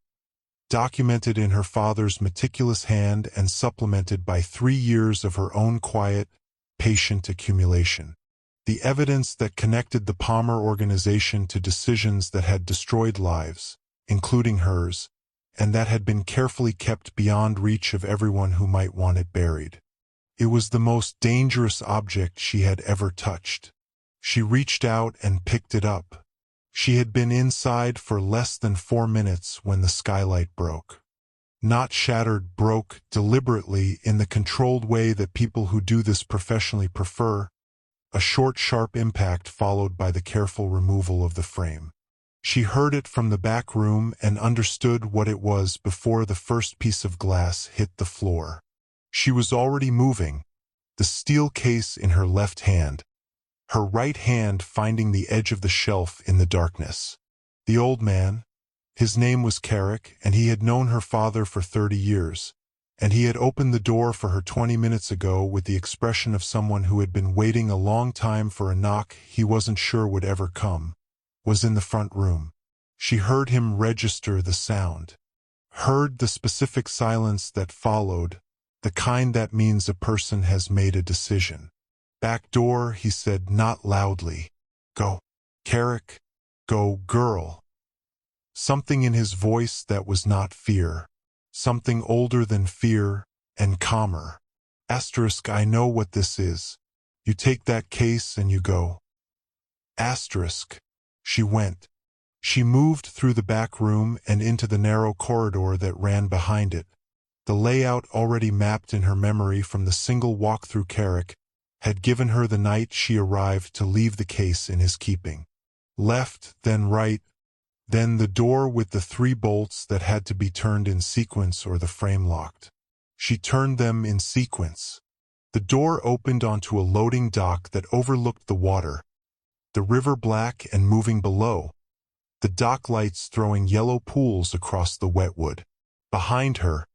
documented in her father's meticulous hand and supplemented by 3 years of her own quiet, patient accumulation. The evidence that connected the Palmer organization to decisions that had destroyed lives, including hers, and that had been carefully kept beyond reach of everyone who might want it buried. It was the most dangerous object she had ever touched. She reached out and picked it up. She had been inside for less than 4 minutes when the skylight broke. Not shattered, broke deliberately in the controlled way that people who do this professionally prefer, a short, sharp impact followed by the careful removal of the frame. She heard it from the back room and understood what it was before the first piece of glass hit the floor. She was already moving, the steel case in her left hand, her right hand finding the edge of the shelf in the darkness. The old man, his name was Carrick, and he had known her father for 30 years, and he had opened the door for her 20 minutes ago with the expression of someone who had been waiting a long time for a knock he wasn't sure would ever come, was in the front room. She heard him register the sound, heard the specific silence that followed, the kind that means a person has made a decision. "Back door," he said, not loudly. "Go, Carrick. Go, girl." Something in his voice that was not fear. Something older than fear, and calmer. "I know what this is. You take that case and you go." She went. She moved through the back room and into the narrow corridor that ran behind it. The layout already mapped in her memory from the single walk through Carrick had given her the night she arrived to leave the case in his keeping. Left, then right, then the door with the 3 bolts that had to be turned in sequence or the frame locked. She turned them in sequence. The door opened onto a loading dock that overlooked the water, the river black and moving below, the dock lights throwing yellow pools across the wetwood. Behind her,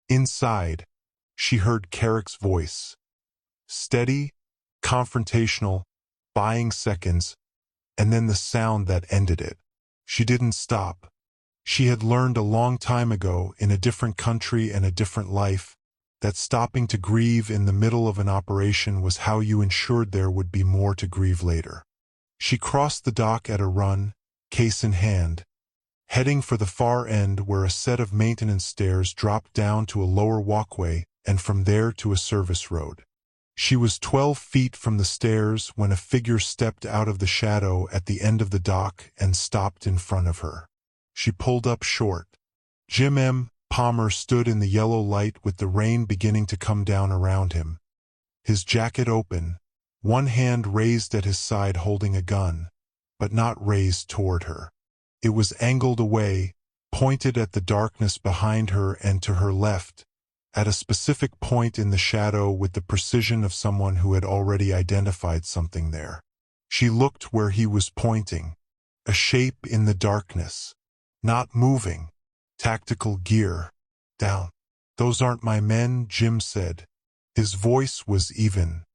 inside, she heard Carrick's voice. Steady, confrontational, buying seconds, and then the sound that ended it. She didn't stop. She had learned a long time ago, in a different country and a different life, that stopping to grieve in the middle of an operation was how you ensured there would be more to grieve later. She crossed the dock at a run, case in hand, heading for the far end where a set of maintenance stairs dropped down to a lower walkway and from there to a service road. She was 12 feet from the stairs when a figure stepped out of the shadow at the end of the dock and stopped in front of her. She pulled up short. Jim M. Palmer stood in the yellow light with the rain beginning to come down around him. His jacket open, one hand raised at his side holding a gun, but not raised toward her. It was angled away, pointed at the darkness behind her and to her left, at a specific point in the shadow with the precision of someone who had already identified something there. She looked where he was pointing, a shape in the darkness, not moving, tactical gear, down. "Those aren't my men," Jim said. His voice was even,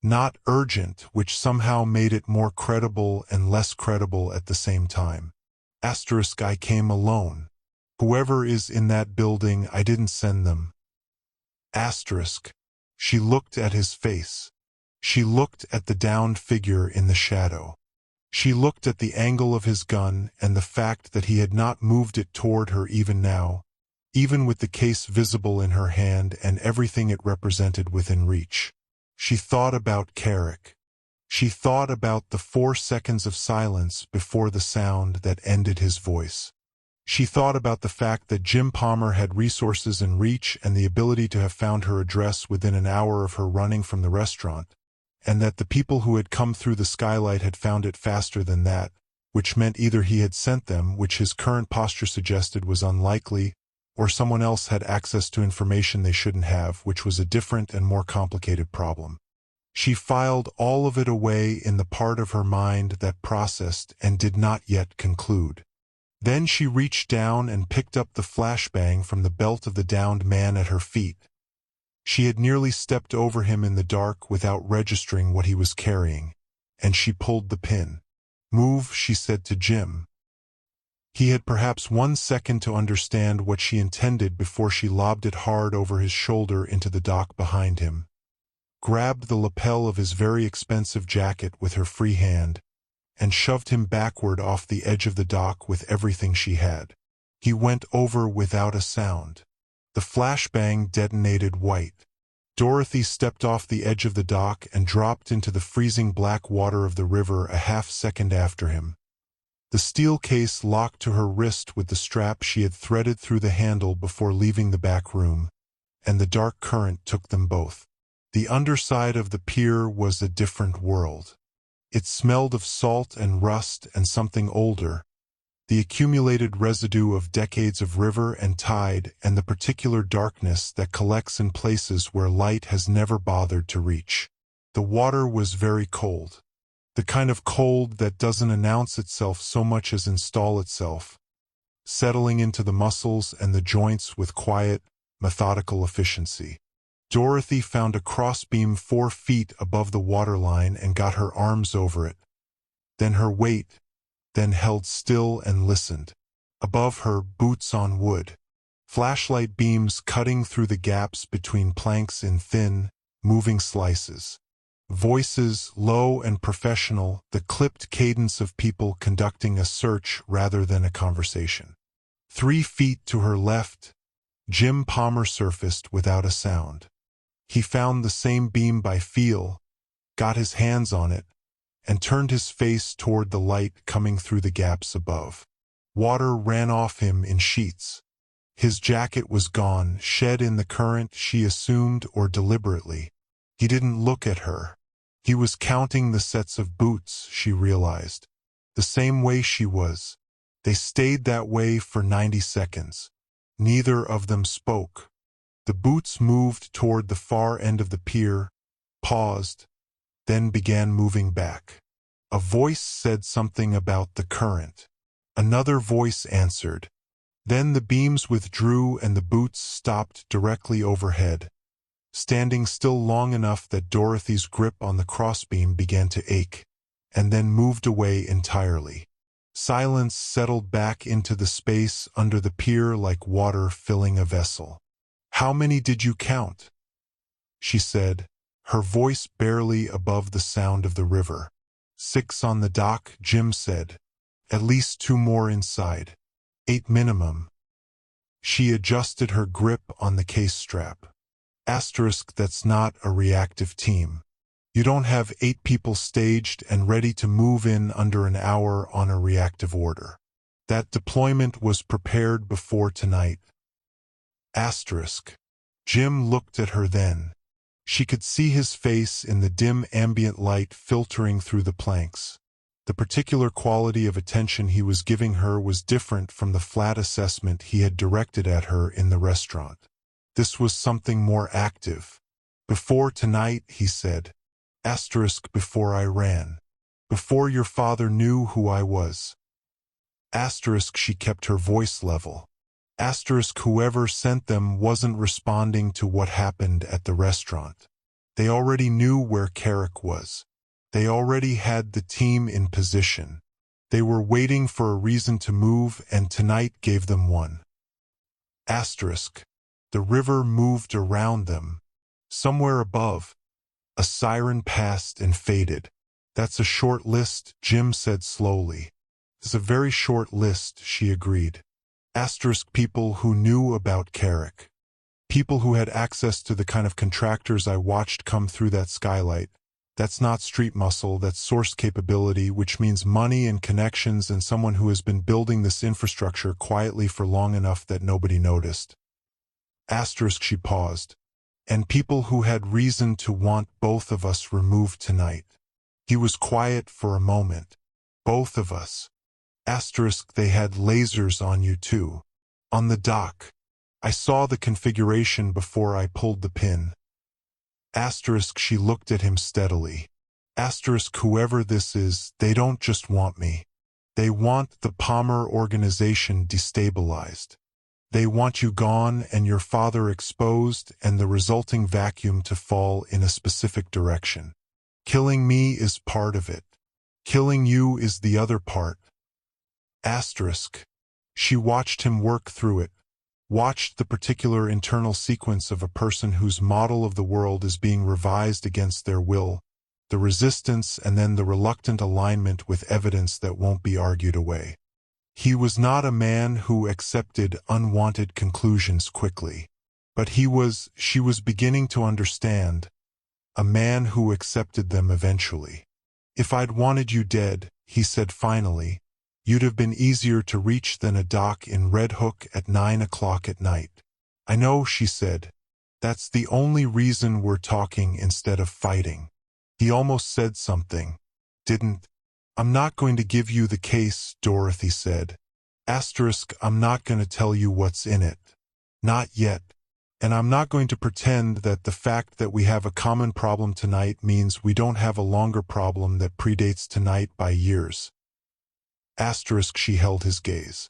not urgent, which somehow made it more credible and less credible at the same time. "I came alone. Whoever is in that building, I didn't send them." She looked at his face. She looked at the downed figure in the shadow. She looked at the angle of his gun and the fact that he had not moved it toward her even now, even with the case visible in her hand and everything it represented within reach. She thought about Carrick. She thought about the 4 seconds of silence before the sound that ended his voice. She thought about the fact that Jim Palmer had resources and reach and the ability to have found her address within an hour of her running from the restaurant, and that the people who had come through the skylight had found it faster than that, which meant either he had sent them, which his current posture suggested was unlikely, or someone else had access to information they shouldn't have, which was a different and more complicated problem. She filed all of it away in the part of her mind that processed and did not yet conclude. Then she reached down and picked up the flashbang from the belt of the downed man at her feet. She had nearly stepped over him in the dark without registering what he was carrying, and she pulled the pin. "Move," she said to Jim. He had perhaps 1 second to understand what she intended before she lobbed it hard over his shoulder into the dock behind him, grabbed the lapel of his very expensive jacket with her free hand, and shoved him backward off the edge of the dock with everything she had. He went over without a sound. The flashbang detonated white. Dorothy stepped off the edge of the dock and dropped into the freezing black water of the river a half second after him. The steel case locked to her wrist with the strap she had threaded through the handle before leaving the back room, and the dark current took them both. The underside of the pier was a different world. It smelled of salt and rust and something older, the accumulated residue of decades of river and tide and the particular darkness that collects in places where light has never bothered to reach. The water was very cold. The kind of cold that doesn't announce itself so much as install itself, settling into the muscles and the joints with quiet, methodical efficiency. Dorothy found a crossbeam 4 feet above the waterline and got her arms over it. Then her weight, then held still and listened. Above her, boots on wood. Flashlight beams cutting through the gaps between planks in thin, moving slices. Voices, low and professional, the clipped cadence of people conducting a search rather than a conversation. 3 feet to her left, Jim Palmer surfaced without a sound. He found the same beam by feel, got his hands on it, and turned his face toward the light coming through the gaps above. Water ran off him in sheets. His jacket was gone, shed in the current, she assumed, or deliberately. He didn't look at her. He was counting the sets of boots, she realized. The same way she was. They stayed that way for 90 seconds. Neither of them spoke. The boots moved toward the far end of the pier, paused, then began moving back. A voice said something about the current. Another voice answered. Then the beams withdrew and the boots stopped directly overhead, standing still long enough that Dorothy's grip on the crossbeam began to ache, and then moved away entirely. Silence settled back into the space under the pier like water filling a vessel. "How many did you count?" she said, her voice barely above the sound of the river. 6 on the dock, Jim said. At least 2 more inside. 8 minimum. She adjusted her grip on the case strap. Asterisk, that's not a reactive team. You don't have 8 people staged and ready to move in under an hour on a reactive order. That deployment was prepared before tonight. Asterisk. Jim looked at her then. She could see his face in the dim ambient light filtering through the planks. The particular quality of attention he was giving her was different from the flat assessment he had directed at her in the restaurant. This was something more active. Before tonight, he said. Asterisk, before I ran. Before your father knew who I was. Asterisk, she kept her voice level. Asterisk, whoever sent them wasn't responding to what happened at the restaurant. They already knew where Carrick was. They already had the team in position. They were waiting for a reason to move, and tonight gave them one. Asterisk. The river moved around them. Somewhere above, a siren passed and faded. That's a short list, Jim said slowly. It's a very short list, she agreed. Asterisk, people who knew about Carrick. People who had access to the kind of contractors I watched come through that skylight. That's not street muscle, that's source capability, which means money and connections and someone who has been building this infrastructure quietly for long enough that nobody noticed. Asterisk, she paused. And people who had reason to want both of us removed tonight. He was quiet for a moment. Both of us. Asterisk, they had lasers on you too. On the dock. I saw the configuration before I pulled the pin. Asterisk, she looked at him steadily. Asterisk, whoever this is, they don't just want me. They want the Palmer organization destabilized. They want you gone and your father exposed and the resulting vacuum to fall in a specific direction. Killing me is part of it. Killing you is the other part. Asterisk. She watched him work through it. Watched the particular internal sequence of a person whose model of the world is being revised against their will, the resistance and then the reluctant alignment with evidence that won't be argued away. He was not a man who accepted unwanted conclusions quickly, but she was beginning to understand, a man who accepted them eventually. If I'd wanted you dead, he said finally, You'd have been easier to reach than a dock in Red Hook at 9 o'clock at night. I know, she said. That's the only reason we're talking instead of fighting. He almost said something. Didn't. I'm not going to give you the case, Dorothy said. I'm not going to tell you what's in it. Not yet. And I'm not going to pretend that the fact that we have a common problem tonight means we don't have a longer problem that predates tonight by years. She held his gaze.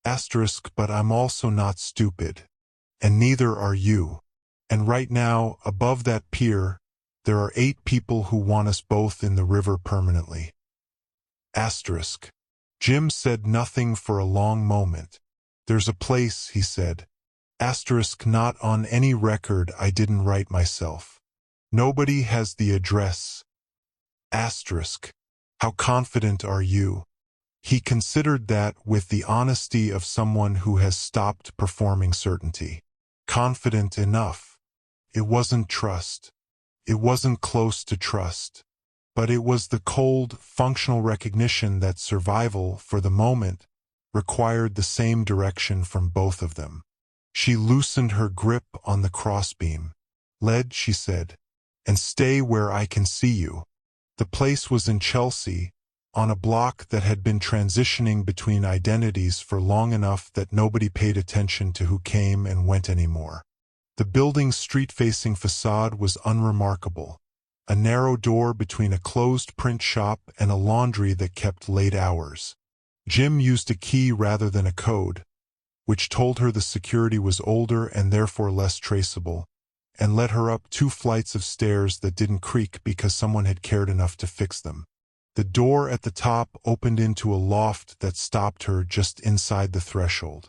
But I'm also not stupid. And neither are you. And right now, above that pier, there are 8 people who want us both in the river permanently. Jim said nothing for a long moment. There's a place, he said. Not on any record I didn't write myself. Nobody has the address. How confident are you? He considered that with the honesty of someone who has stopped performing certainty. Confident enough. It wasn't trust. It wasn't close to trust. But it was the cold, functional recognition that survival, for the moment, required the same direction from both of them. She loosened her grip on the crossbeam. Lead, she said, and stay where I can see you. The place was in Chelsea, on a block that had been transitioning between identities for long enough that nobody paid attention to who came and went anymore. The building's street-facing facade was unremarkable. A narrow door between a closed print shop and a laundry that kept late hours. Jim used a key rather than a code, which told her the security was older and therefore less traceable, and led her up 2 flights of stairs that didn't creak because someone had cared enough to fix them. The door at the top opened into a loft that stopped her just inside the threshold.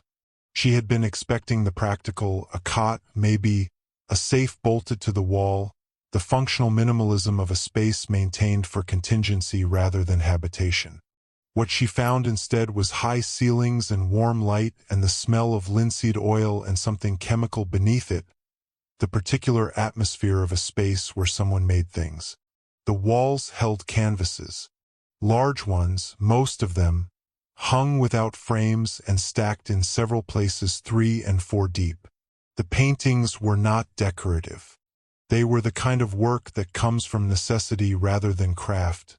She had been expecting the practical, a cot, maybe, a safe bolted to the wall, the functional minimalism of a space maintained for contingency rather than habitation. What she found instead was high ceilings and warm light and the smell of linseed oil and something chemical beneath it, the particular atmosphere of a space where someone made things. The walls held canvases. Large ones, most of them, hung without frames and stacked in several places 3 and 4 deep. The paintings were not decorative. They were the kind of work that comes from necessity rather than craft.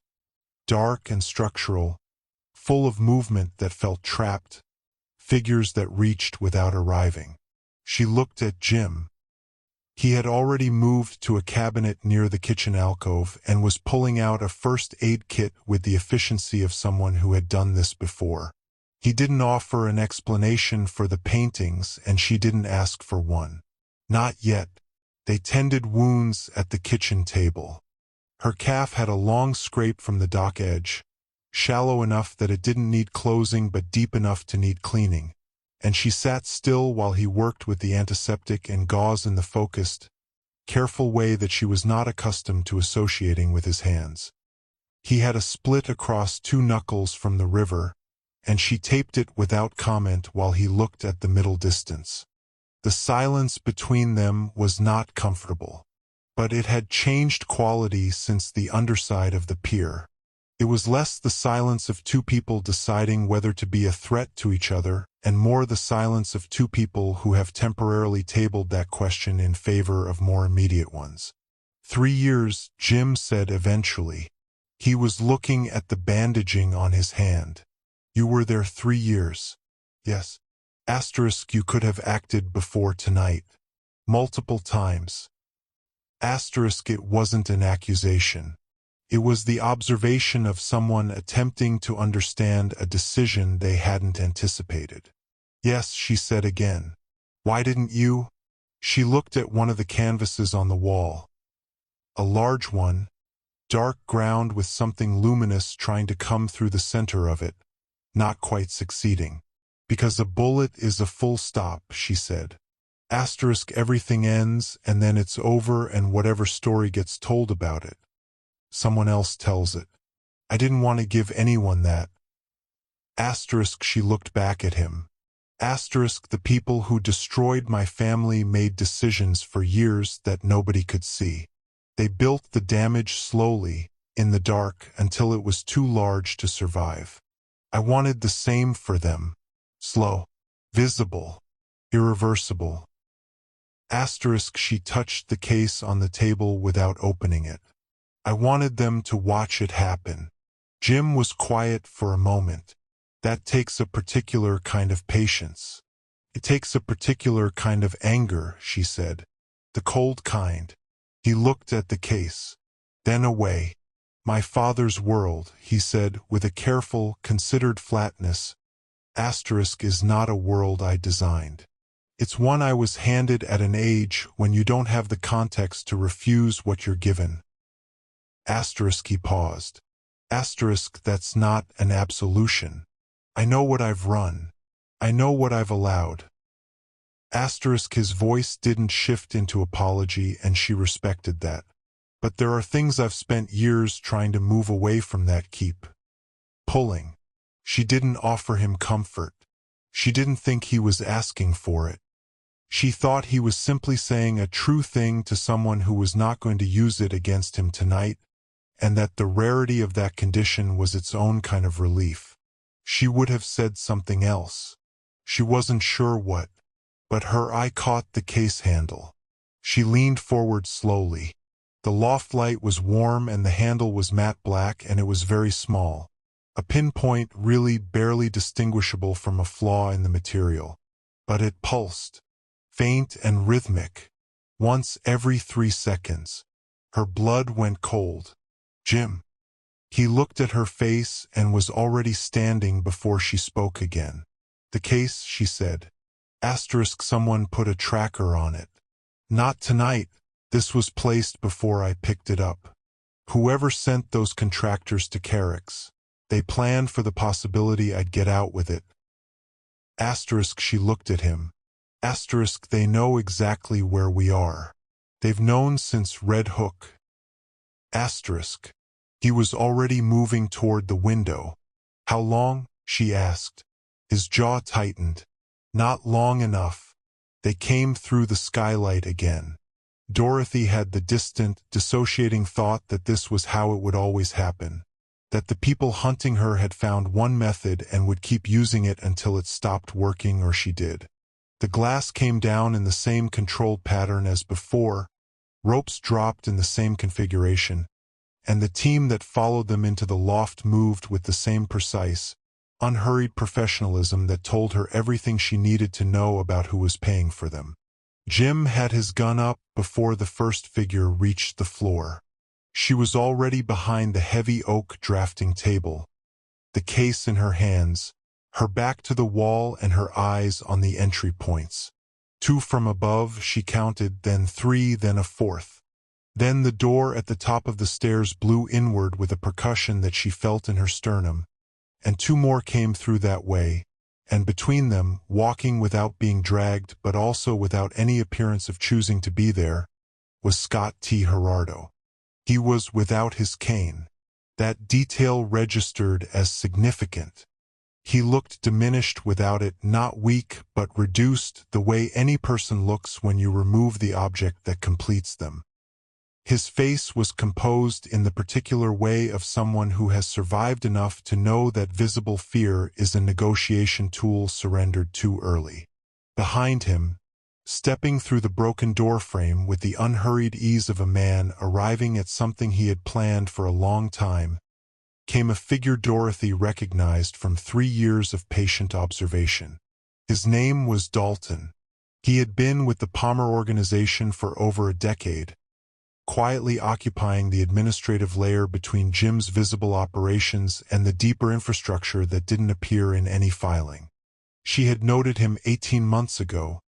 Dark and structural, full of movement that felt trapped, figures that reached without arriving. She looked at Jim. He had already moved to a cabinet near the kitchen alcove and was pulling out a first aid kit with the efficiency of someone who had done this before. He didn't offer an explanation for the paintings, and she didn't ask for one. Not yet. They tended wounds at the kitchen table. Her calf had a long scrape from the dock edge, shallow enough that it didn't need closing but deep enough to need cleaning, and she sat still while he worked with the antiseptic and gauze in the focused, careful way that she was not accustomed to associating with his hands. He had a split across 2 knuckles from the river, and she taped it without comment while he looked at the middle distance. The silence between them was not comfortable, but it had changed quality since the underside of the pier. It was less the silence of 2 people deciding whether to be a threat to each other, and more the silence of 2 people who have temporarily tabled that question in favor of more immediate ones. 3 years, Jim said eventually. He was looking at the bandaging on his hand. You were there 3 years. Yes. You could have acted before tonight. Multiple times. It wasn't an accusation. It was the observation of someone attempting to understand a decision they hadn't anticipated. Yes, she said again. Why didn't you? She looked at one of the canvases on the wall. A large one, dark ground with something luminous trying to come through the center of it, not quite succeeding. Because a bullet is a full stop, she said. Everything ends, and then it's over, and whatever story gets told about it, someone else tells it. I didn't want to give anyone that. She looked back at him. The people who destroyed my family made decisions for years that nobody could see. They built the damage slowly, in the dark, until it was too large to survive. I wanted the same for them. Slow, visible, irreversible. Asterisk, she touched the case on the table without opening it. I wanted them to watch it happen. Jim was quiet for a moment. That takes a particular kind of patience. It takes a particular kind of anger, she said. The cold kind. He looked at the case, then away. My father's world, he said with a careful, considered flatness. Asterisk is not a world I designed. It's one I was handed at an age when you don't have the context to refuse what you're given. Asterisk, he paused. Asterisk, that's not an absolution. I know what I've run. I know what I've allowed. Asterisk, his voice didn't shift into apology, and she respected that. But there are things I've spent years trying to move away from that keep pulling. She didn't offer him comfort. She didn't think he was asking for it. She thought he was simply saying a true thing to someone who was not going to use it against him tonight, and that the rarity of that condition was its own kind of relief. She would have said something else. She wasn't sure what. But her eye caught the case handle. She leaned forward slowly. The loft light was warm and the handle was matte black, and it was very small. A pinpoint, really barely distinguishable from a flaw in the material. But it pulsed. Faint and rhythmic. Once every 3 seconds. Her blood went cold. Jim. He looked at her face and was already standing before she spoke again. The case, she said. Asterisk, someone put a tracker on it. Not tonight. This was placed before I picked it up. Whoever sent those contractors to Carrick's, they planned for the possibility I'd get out with it. Asterisk, she looked at him. Asterisk, they know exactly where we are. They've known since Red Hook. Asterisk. He was already moving toward the window. How long? She asked. His jaw tightened. Not long enough. They came through the skylight again. Dorothy had the distant, dissociating thought that this was how it would always happen. That the people hunting her had found one method and would keep using it until it stopped working or she did. The glass came down in the same controlled pattern as before. Ropes dropped in the same configuration. And the team that followed them into the loft moved with the same precise, unhurried professionalism that told her everything she needed to know about who was paying for them. Jim had his gun up before the first figure reached the floor. She was already behind the heavy oak drafting table, the case in her hands, her back to the wall and her eyes on the entry points. 2 from above, she counted, then 3, then a 4th. Then the door at the top of the stairs blew inward with a percussion that she felt in her sternum. And 2 more came through that way, and between them, walking without being dragged but also without any appearance of choosing to be there, was Scott T. Gerardo. He was without his cane. That detail registered as significant. He looked diminished without it, not weak but reduced, the way any person looks when you remove the object that completes them. His face was composed in the particular way of someone who has survived enough to know that visible fear is a negotiation tool surrendered too early. Behind him, stepping through the broken doorframe with the unhurried ease of a man arriving at something he had planned for a long time, came a figure Dorothy recognized from 3 years of patient observation. His name was Dalton. He had been with the Palmer organization for over a decade, quietly occupying the administrative layer between Jim's visible operations and the deeper infrastructure that didn't appear in any filing. She had noted him 18 months ago,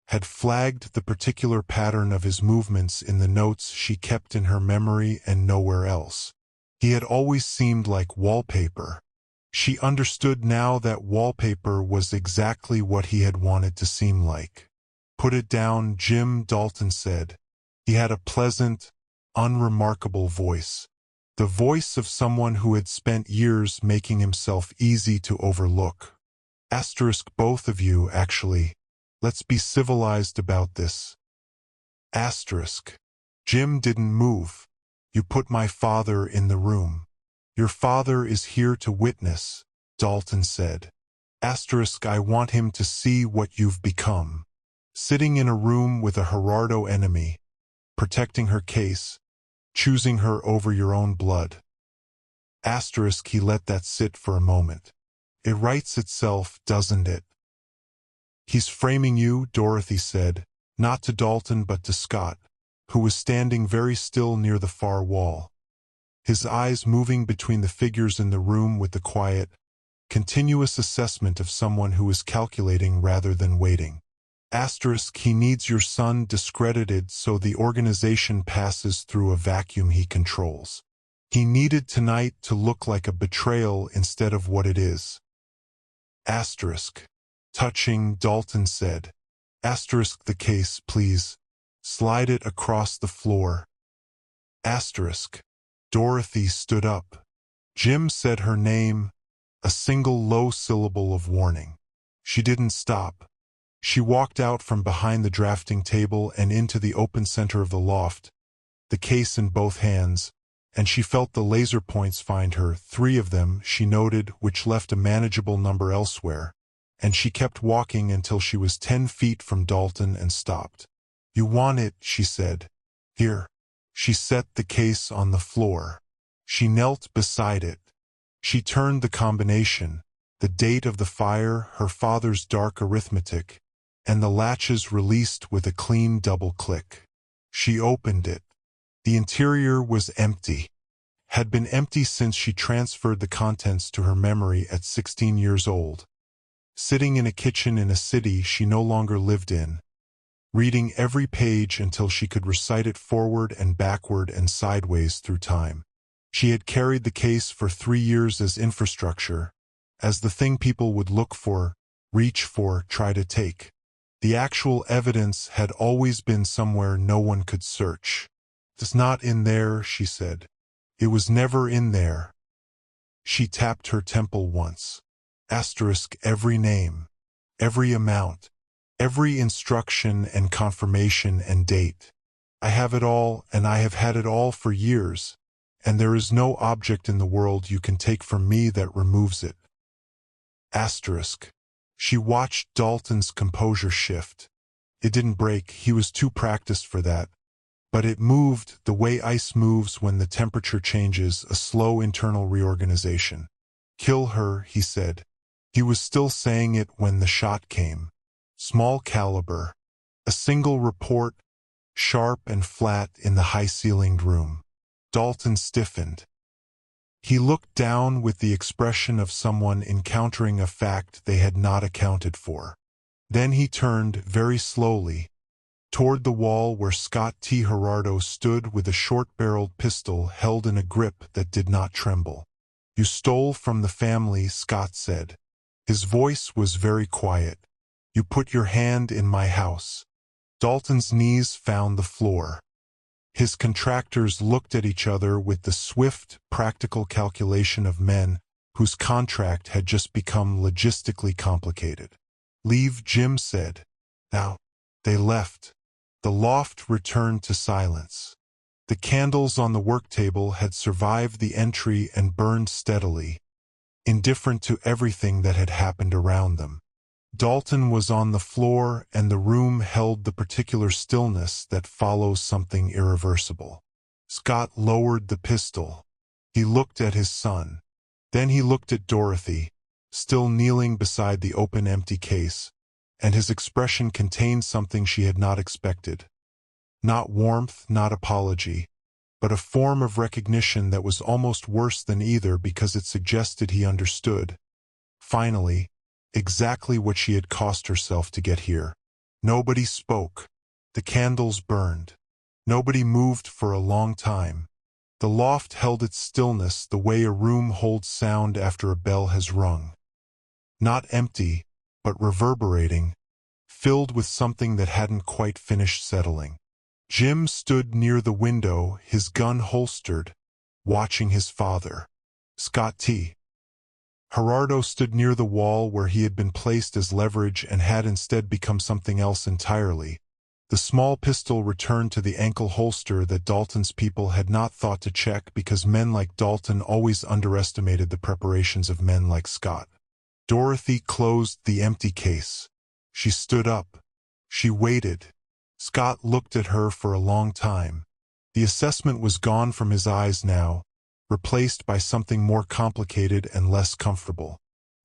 had flagged the particular pattern of his movements in the notes she kept in her memory and nowhere else. He had always seemed like wallpaper. She understood now that wallpaper was exactly what he had wanted to seem like. Put it down, Jim, Dalton said. He had a pleasant, unremarkable voice. The voice of someone who had spent years making himself easy to overlook. Asterisk, both of you, actually. Let's be civilized about this. Asterisk. Jim didn't move. You put my father in the room. Your father is here to witness, Dalton said. I want him to see what you've become. Sitting in a room with a Gerardo enemy, protecting her case, choosing her over your own blood. He let that sit for a moment. It writes itself, doesn't it? He's framing you, Dorothy said, not to Dalton but to Scott, who was standing very still near the far wall, his eyes moving between the figures in the room with the quiet, continuous assessment of someone who is calculating rather than waiting. He needs your son discredited so the organization passes through a vacuum he controls. He needed tonight to look like a betrayal instead of what it is. Touching, Dalton said. The case, please. Slide it across the floor. Dorothy stood up. Jim said her name, a single low syllable of warning. She didn't stop. She walked out from behind the drafting table and into the open center of the loft, the case in both hands, and she felt the laser points find her, 3 of them, she noted, which left a manageable number elsewhere, and she kept walking until she was 10 feet from Dalton and stopped. You want it, she said. Here. She set the case on the floor. She knelt beside it. She turned the combination, the date of the fire, her father's dark arithmetic, and the latches released with a clean double click. She opened it. The interior was empty. Had been empty since she transferred the contents to her memory at 16 years old. Sitting in a kitchen in a city she no longer lived in, reading every page until she could recite it forward and backward and sideways through time. She had carried the case for 3 years as infrastructure, as the thing people would look for, reach for, try to take. The actual evidence had always been somewhere no one could search. It's not in there, she said. It was never in there. She tapped her temple once. Every name, every amount, every instruction and confirmation and date. I have it all, and I have had it all for years, and there is no object in the world you can take from me that removes it. She watched Dalton's composure shift. It didn't break, he was too practiced for that. But it moved the way ice moves when the temperature changes, a slow internal reorganization. Kill her, he said. He was still saying it when the shot came. Small caliber. A single report, sharp and flat in the high-ceilinged room. Dalton stiffened. He looked down with the expression of someone encountering a fact they had not accounted for. Then he turned, very slowly, toward the wall where Scott T. Gerardo stood with a short-barreled pistol held in a grip that did not tremble. You stole from the family, Scott said. His voice was very quiet. You put your hand in my house. Dalton's knees found the floor. His contractors looked at each other with the swift, practical calculation of men whose contract had just become logistically complicated. Leave, Jim said. Now, they left. The loft returned to silence. The candles on the work table had survived the entry and burned steadily, indifferent to everything that had happened around them. Dalton was on the floor, and the room held the particular stillness that follows something irreversible. Scott lowered the pistol. He looked at his son. Then he looked at Dorothy, still kneeling beside the open empty case, and his expression contained something she had not expected. Not warmth, not apology, but a form of recognition that was almost worse than either because it suggested he understood. Finally, exactly what she had cost herself to get here. Nobody spoke. The candles burned. Nobody moved for a long time. The loft held its stillness the way a room holds sound after a bell has rung. Not empty, but reverberating, filled with something that hadn't quite finished settling. Jim stood near the window, his gun holstered, watching his father. Scott T. Gerardo stood near the wall where he had been placed as leverage and had instead become something else entirely, The small pistol returned to the ankle holster that Dalton's people had not thought to check because men like Dalton always underestimated the preparations of men like Scott. Dorothy closed the empty case. She stood up. She waited. Scott looked at her for a long time. The assessment was gone from his eyes now, replaced by something more complicated and less comfortable.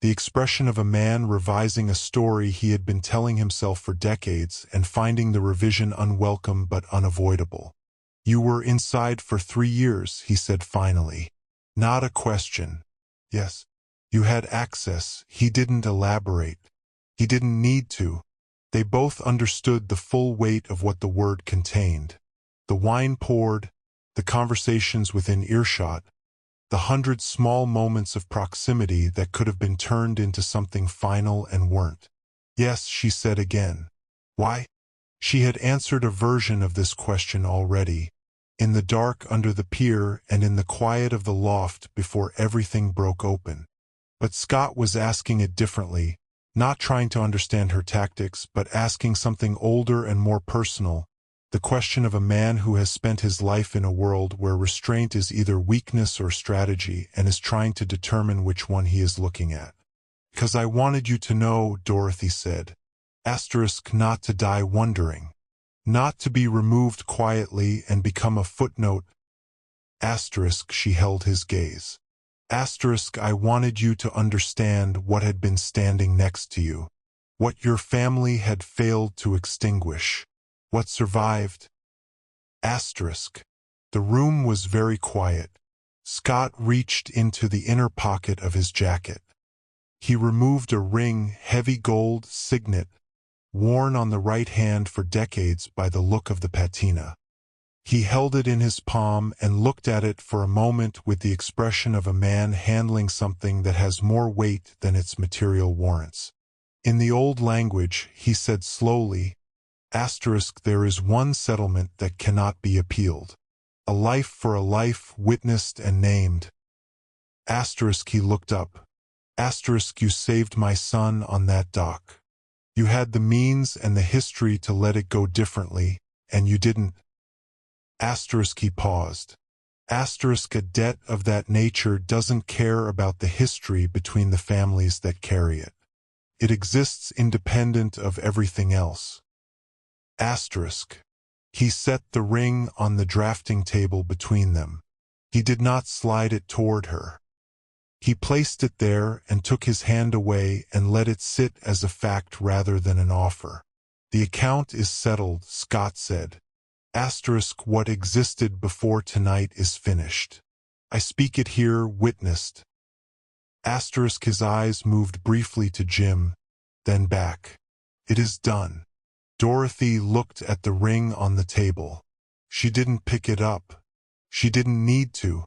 The expression of a man revising a story he had been telling himself for decades and finding the revision unwelcome but unavoidable. "You were inside for 3 years," he said finally. Not a question. "Yes." "You had access." He didn't elaborate. He didn't need to. They both understood the full weight of what the word contained. The wine poured, the conversations within earshot, the 100 small moments of proximity that could have been turned into something final and weren't. "Yes," she said again. "Why?" She had answered a version of this question already, in the dark under the pier and in the quiet of the loft before everything broke open. But Scott was asking it differently, not trying to understand her tactics, but asking something older and more personal. The question of a man who has spent his life in a world where restraint is either weakness or strategy and is trying to determine which one he is looking at. "Because I wanted you to know," Dorothy said. Not to die wondering. Not to be removed quietly and become a footnote. She held his gaze. "I wanted you to understand what had been standing next to you. What your family had failed to extinguish. What survived." The room was very quiet. Scott reached into the inner pocket of his jacket. He removed a ring, heavy gold signet, worn on the right hand for decades by the look of the patina. He held it in his palm and looked at it for a moment with the expression of a man handling something that has more weight than its material warrants. In the old language, he said slowly, "There is one settlement that cannot be appealed. A life for a life witnessed and named." He looked up. "You saved my son on that dock. You had the means and the history to let it go differently, and you didn't." He paused. A debt of that nature doesn't care about the history between the families that carry it. It exists independent of everything else. He set the ring on the drafting table between them. He did not slide it toward her. He placed it there and took his hand away and let it sit as a fact rather than an offer. "The account is settled," Scott said. What existed before tonight is finished. I speak it here witnessed." His eyes moved briefly to Jim, then back. "It is done." Dorothy looked at the ring on the table. She didn't pick it up. She didn't need to.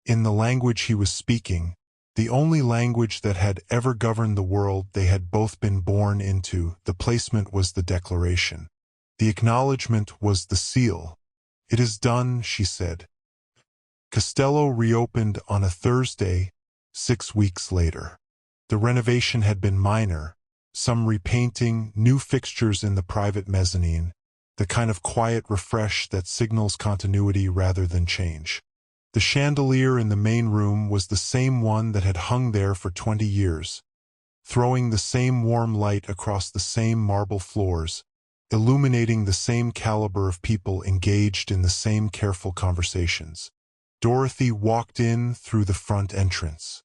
In the language he was speaking, the only language that had ever governed the world they had both been born into, the placement was the declaration. The acknowledgement was the seal. "It is done," she said. Costello reopened on a Thursday, 6 weeks later. The renovation had been minor, some repainting, new fixtures in the private mezzanine, the kind of quiet refresh that signals continuity rather than change. The chandelier in the main room was the same one that had hung there for 20 years, throwing the same warm light across the same marble floors, illuminating the same caliber of people engaged in the same careful conversations. Dorothy walked in through the front entrance.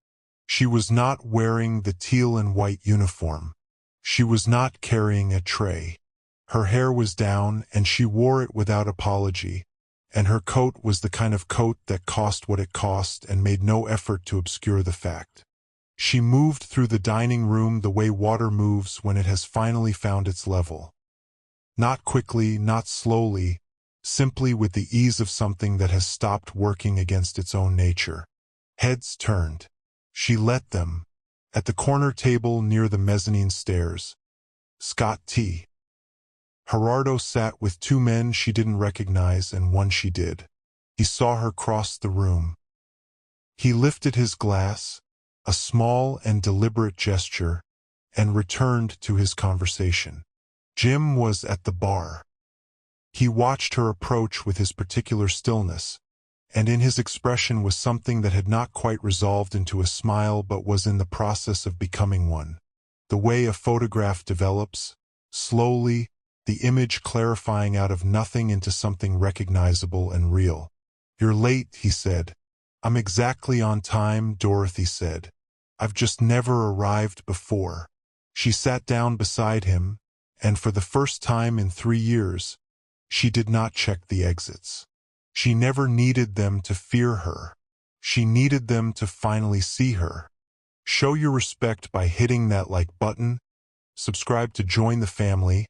She was not wearing the teal and white uniform. She was not carrying a tray. Her hair was down, and she wore it without apology, and her coat was the kind of coat that cost what it cost and made no effort to obscure the fact. She moved through the dining room the way water moves when it has finally found its level. Not quickly, not slowly, simply with the ease of something that has stopped working against its own nature. Heads turned. She let them. At the corner table near the mezzanine stairs, Scott T. Gerardo sat with 2 men she didn't recognize and one she did. He saw her cross the room. He lifted his glass, a small and deliberate gesture, and returned to his conversation. Jim was at the bar. He watched her approach with his particular stillness, and in his expression was something that had not quite resolved into a smile but was in the process of becoming one. The way a photograph develops, slowly, the image clarifying out of nothing into something recognizable and real. "You're late," he said. "I'm exactly on time," Dorothy said. "I've just never arrived before." She sat down beside him, and for the first time in 3 years, she did not check the exits. She never needed them to fear her. She needed them to finally see her. Show your respect by hitting that like button, subscribe to join the family,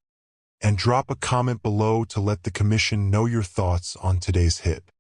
and drop a comment below to let the commission know your thoughts on today's hit.